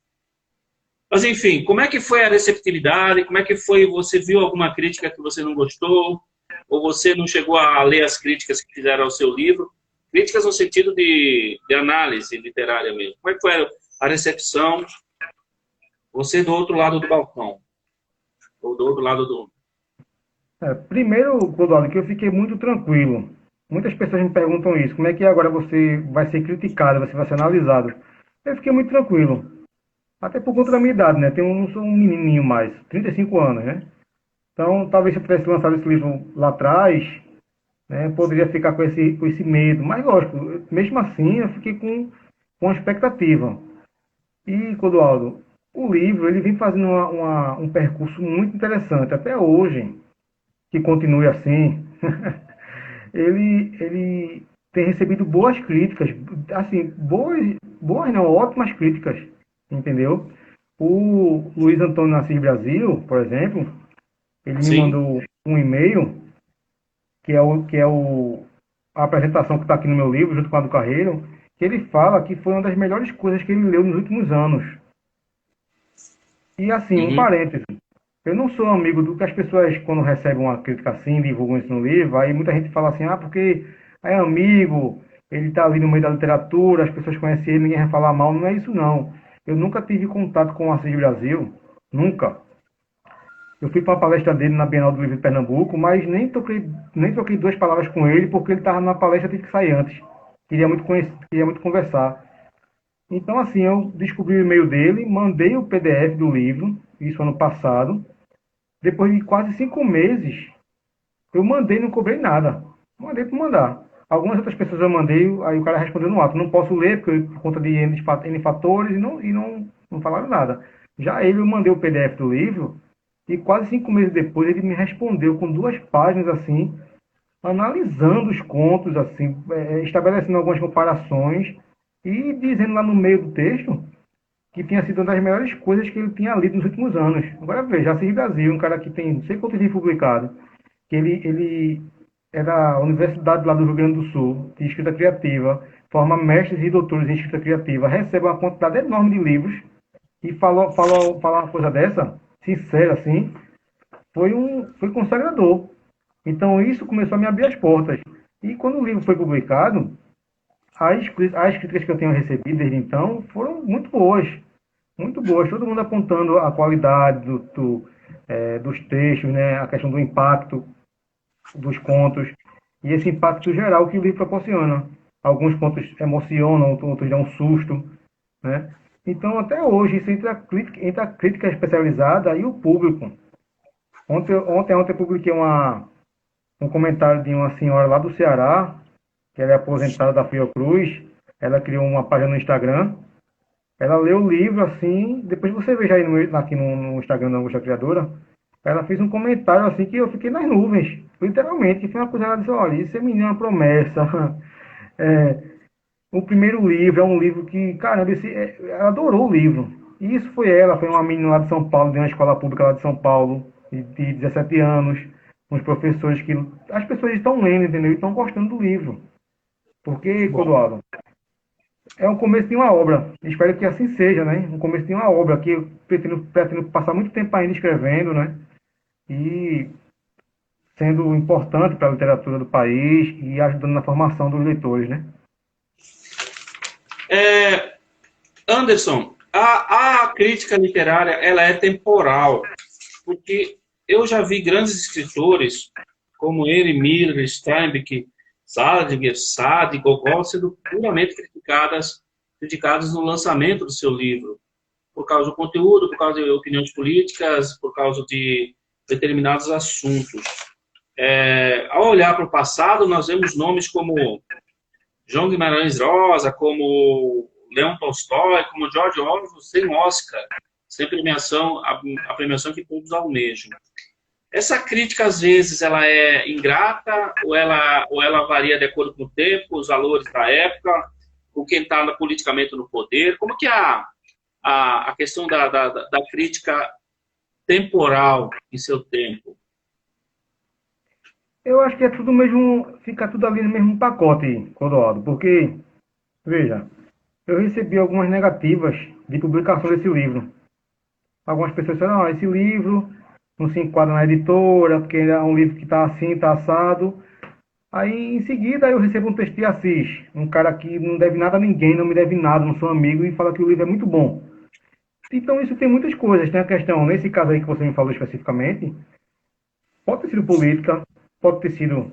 Mas, enfim, como é que foi a receptividade? Como é que foi? Você viu alguma crítica que você não gostou? Ou você não chegou a ler as críticas que fizeram ao seu livro? Críticas no sentido de análise literária mesmo. Como é que foi a recepção? Você do outro lado do balcão. Ou do outro lado do... Primeiro, Clodoaldo, que eu fiquei muito tranquilo. Muitas pessoas me perguntam isso, como é que agora você vai ser criticado, você vai ser analisado? Eu fiquei muito tranquilo. Até por conta da minha idade, né? Não sou um menininho mais, 35 anos, né? Então, talvez se eu tivesse lançado esse livro lá atrás, né, poderia ficar com esse medo. Mas, lógico, mesmo assim, eu fiquei com expectativa. E, Clodoaldo, o livro ele vem fazendo um percurso muito interessante. Até hoje, que continue assim, ele tem recebido boas críticas, assim, boas não, ótimas críticas, entendeu? O Luiz Antônio Assis Brasil, por exemplo, ele me Sim. mandou um e-mail, a apresentação que está aqui no meu livro, junto com a do Carreiro, que ele fala que foi uma das melhores coisas que ele leu nos últimos anos. E assim, um Uhum. parêntese, eu não sou amigo do que as pessoas, quando recebem uma crítica assim, divulgam isso no livro, aí muita gente fala assim, porque é amigo, ele está ali no meio da literatura, as pessoas conhecem ele, ninguém vai falar mal. Não é isso não. Eu nunca tive contato com o Assis Brasil, nunca. Eu fui para a palestra dele na Bienal do Livro de Pernambuco, mas nem troquei 2 palavras com ele, porque ele estava na palestra, tive que sair antes. Queria muito conhecer, queria muito conversar. Então, assim, eu descobri o e-mail dele, mandei o PDF do livro, isso ano passado. Depois de quase 5 meses, eu mandei e não cobrei nada. Mandei para mandar. Algumas outras pessoas eu mandei, aí o cara respondeu no ato. Não posso ler, por conta de N fatores, não falaram nada. Já ele, eu mandei o PDF do livro, e quase 5 meses depois ele me respondeu com 2 páginas, assim, analisando os contos, assim, estabelecendo algumas comparações, e dizendo lá no meio do texto que tinha sido uma das melhores coisas que ele tinha lido nos últimos anos. Agora veja, Assis Brasil, um cara que tem não sei quantos livros publicados, que ele é da Universidade lá do Rio Grande do Sul, de escrita criativa, forma mestres e doutores em escrita criativa, recebe uma quantidade enorme de livros, e falar uma coisa dessa, sincera assim, foi consagrador. Então isso começou a me abrir as portas. E quando o livro foi publicado, as críticas que eu tenho recebido desde então foram muito boas. Muito boas. Todo mundo apontando a qualidade dos textos, né? A questão do impacto dos contos e esse impacto geral que o livro proporciona. Alguns contos emocionam, outros dão um susto, né? Então, até hoje, isso entre a crítica especializada e o público. Ontem eu publiquei um comentário de uma senhora lá do Ceará, que ela é aposentada da Fiocruz. Ela criou uma página no Instagram. Ela leu o livro assim, depois você veja aí aqui no Instagram da Angústia Criadora. Ela fez um comentário assim que eu fiquei nas nuvens, literalmente, que foi uma coisa, ela disse, olha, isso é menina uma promessa. É, o primeiro livro é um livro que, caramba, ela adorou o livro. E isso foi uma menina lá de São Paulo, de uma escola pública lá de São Paulo, de 17 anos, uns professores que, as pessoas estão lendo, entendeu? E estão gostando do livro. Porque, Bom. Clodoaldo, é um começo de uma obra. Espero que assim seja, né? Um começo de uma obra que eu pretendo passar muito tempo ainda escrevendo, né? E sendo importante para a literatura do país e ajudando na formação dos leitores, né? Anderson, a crítica literária ela é temporal, porque eu já vi grandes escritores, como ele, Miller, Steinbeck, Sade, Gogol, sendo puramente criticadas no lançamento do seu livro, por causa do conteúdo, por causa de opiniões políticas, por causa de determinados assuntos. Ao olhar para o passado, nós vemos nomes como João Guimarães Rosa, como Leão Tolstói, como George Orwell, sem Oscar, sem premiação, a premiação que todos almejam. Essa crítica, às vezes, ela é ingrata ou ela varia de acordo com o tempo, os valores da época, com quem está politicamente no poder? Como que é a questão da crítica temporal em seu tempo? Eu acho que é tudo mesmo, fica tudo ali no mesmo pacote, Clodoaldo, porque, veja, eu recebi algumas negativas de publicação desse livro. Algumas pessoas disseram, esse livro não se enquadra na editora, porque é um livro que está assim, está assado. Aí, em seguida, eu recebo um texto de Assis, um cara que não deve nada a ninguém, não me deve nada, não sou amigo, e fala que o livro é muito bom. Então, isso tem muitas coisas. Tem a questão, nesse caso aí que você me falou especificamente, pode ter sido política, pode ter sido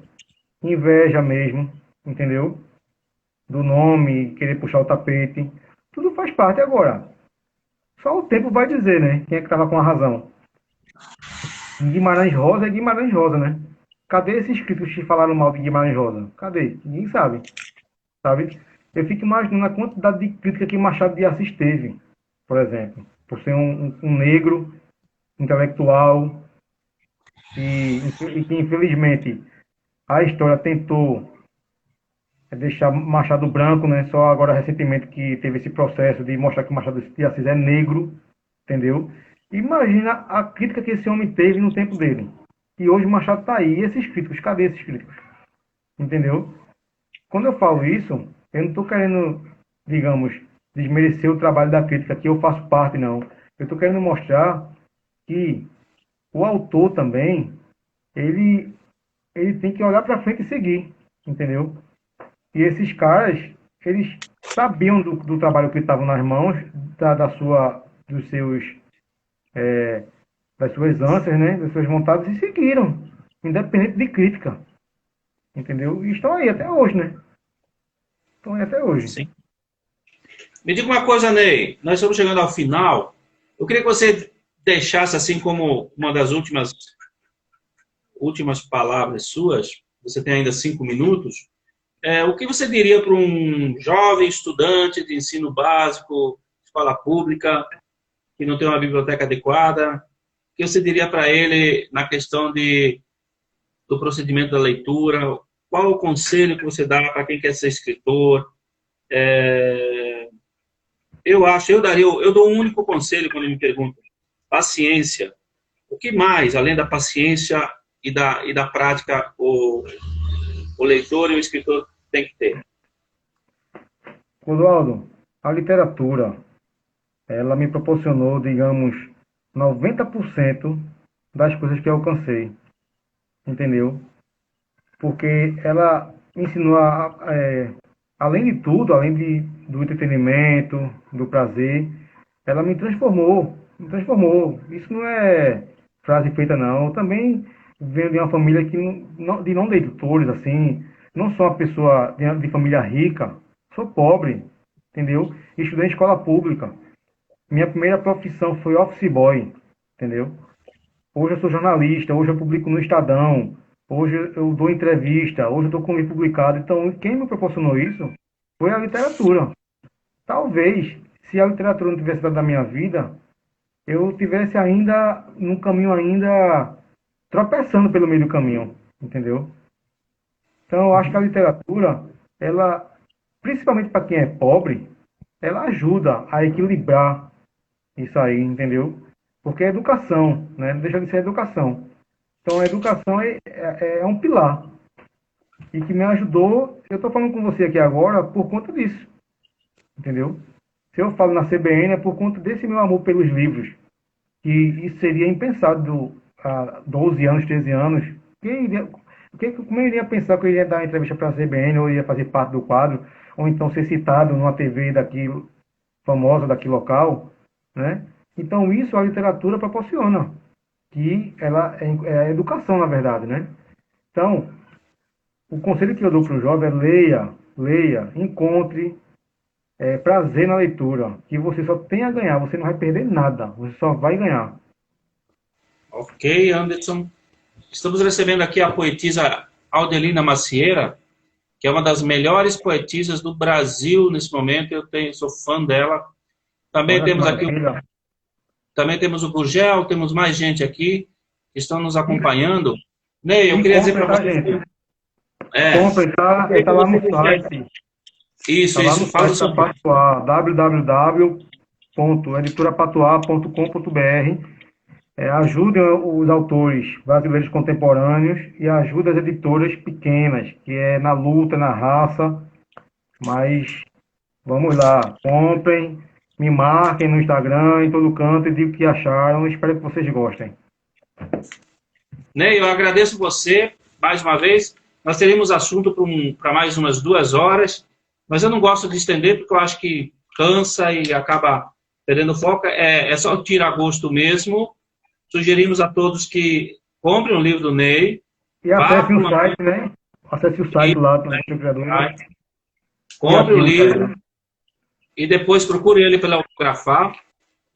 inveja mesmo, entendeu? Do nome, querer puxar o tapete. Tudo faz parte agora. Só o tempo vai dizer, né? Quem é que estava com a razão. Guimarães Rosa é Guimarães Rosa, né? Cadê esses críticos que falaram mal de Guimarães Rosa? Cadê? Ninguém sabe. Sabe? Eu fico imaginando a quantidade de crítica que Machado de Assis teve, por exemplo. Por ser um negro, intelectual, e que infelizmente a história tentou deixar Machado branco, né? Só agora recentemente que teve esse processo de mostrar que Machado de Assis é negro, entendeu? Imagina a crítica que esse homem teve no tempo dele. E hoje Machado está aí. E esses críticos? Cadê esses críticos? Entendeu? Quando eu falo isso, eu não estou querendo, digamos, desmerecer o trabalho da crítica, que eu faço parte, não. Eu estou querendo mostrar que o autor também, ele tem que olhar para frente e seguir, entendeu? E esses caras, eles sabiam do trabalho que estavam nas mãos, dos seus, das suas ânsias, né? Das suas vontades, e seguiram, independente de crítica, entendeu? E estão aí até hoje, né? Estão aí até hoje. Sim. Me diga uma coisa, Ney. Nós estamos chegando ao final. Eu queria que você deixasse, assim como uma das últimas palavras suas, você tem ainda 5 minutos, o que você diria para um jovem estudante de ensino básico, escola pública, que não tem uma biblioteca adequada? O que você diria para ele na questão do procedimento da leitura? Qual o conselho que você dá para quem quer ser escritor? Eu dou um único conselho quando me perguntam: paciência. O que mais, além da paciência e da prática, o leitor e o escritor tem que ter? Clodoaldo, a literatura, ela me proporcionou, digamos, 90% das coisas que eu alcancei, entendeu? Porque ela me ensinou além de tudo, do entretenimento, do prazer, ela me transformou. Isso não é frase feita, não. Eu também venho de uma família de não de editores, assim, não sou uma pessoa de família rica, sou pobre, entendeu? Estudei em escola pública. Minha primeira profissão foi office boy, entendeu? Hoje eu sou jornalista, hoje eu publico no Estadão, hoje eu dou entrevista, hoje eu estou com um livro publicado. Então, quem me proporcionou isso foi a literatura. Talvez, se a literatura não tivesse dado da minha vida, eu tivesse ainda, no caminho ainda, tropeçando pelo meio do caminho, entendeu? Então, eu acho que a literatura, ela, principalmente para quem é pobre, ela ajuda a equilibrar isso aí, entendeu? Porque é educação, né? Não deixa de ser educação. Então, a educação é um pilar. E que me ajudou, eu estou falando com você aqui agora por conta disso, entendeu? Se eu falo na CBN é por conta desse meu amor pelos livros, que isso seria impensado há 12 anos, 13 anos. Como eu iria pensar que eu iria dar entrevista para a CBN, ou iria fazer parte do quadro, ou então ser citado numa TV daqui, famosa daqui local, né? Então isso a literatura proporciona, que ela é a educação, na verdade, né? Então, o conselho que eu dou para o jovem é leia, encontre prazer na leitura, que você só tem a ganhar, você não vai perder nada, você só vai ganhar. Ok, Anderson. Estamos recebendo aqui a poetisa Audelina Macieira, que é uma das melhores poetisas do Brasil nesse momento. Sou fã dela. Também Olha que temos aqui, maravilha. também temos o Gurgel, temos mais gente aqui que estão nos acompanhando. Ney, eu E queria dizer compre, para tá, você, gente? é, Compre, queria tá que lá você no dissesse. site. Tá lá Isso, no fala site da sobre. Patuá, www.editorapatuá.com.br. Ajudem os autores brasileiros contemporâneos e ajude as editoras pequenas, que é na luta, na raça. Mas vamos lá, comprem, me marquem no Instagram, em todo canto e digam o que acharam. Espero que vocês gostem. Ney, eu agradeço você mais uma vez. Nós teremos assunto para mais umas 2 horas, mas eu não gosto de estender porque eu acho que cansa e acaba perdendo foco. É só tirar gosto mesmo. Sugerimos a todos que comprem o livro do Ney, E vá acessem para o uma site, né? Acesse o site lá do Criador e compre o assine o livro Telegram. e depois procure ele pela Autografar.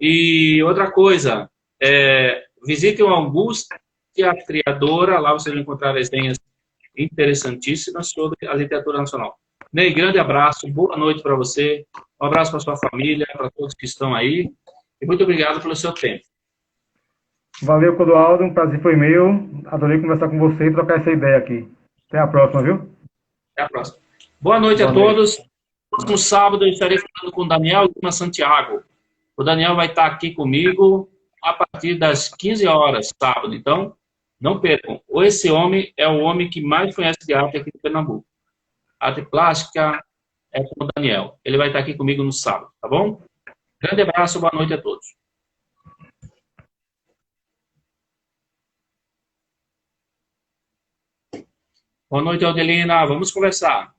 E outra coisa, visite o Augusta Criadora, lá você vai encontrar resenhas interessantíssimas sobre a literatura nacional. Ney, grande abraço, boa noite para você, um abraço para sua família, para todos que estão aí, e muito obrigado pelo seu tempo. Valeu, Clodoaldo. Um prazer foi meu. Adorei conversar com você e trocar essa ideia aqui. Até a próxima, viu? Até a próxima. Boa noite Boa a noite. todos. Próximo sábado eu estarei falando com o Daniel Lima Santiago. O Daniel vai estar aqui comigo a partir das 15 horas, sábado. Então, não percam. Esse homem é o homem que mais conhece de arte aqui em Pernambuco. Arte plástica é com o Daniel. Ele vai estar aqui comigo no sábado, tá bom? Grande abraço, boa noite a todos. Boa noite, Audelina. Vamos conversar.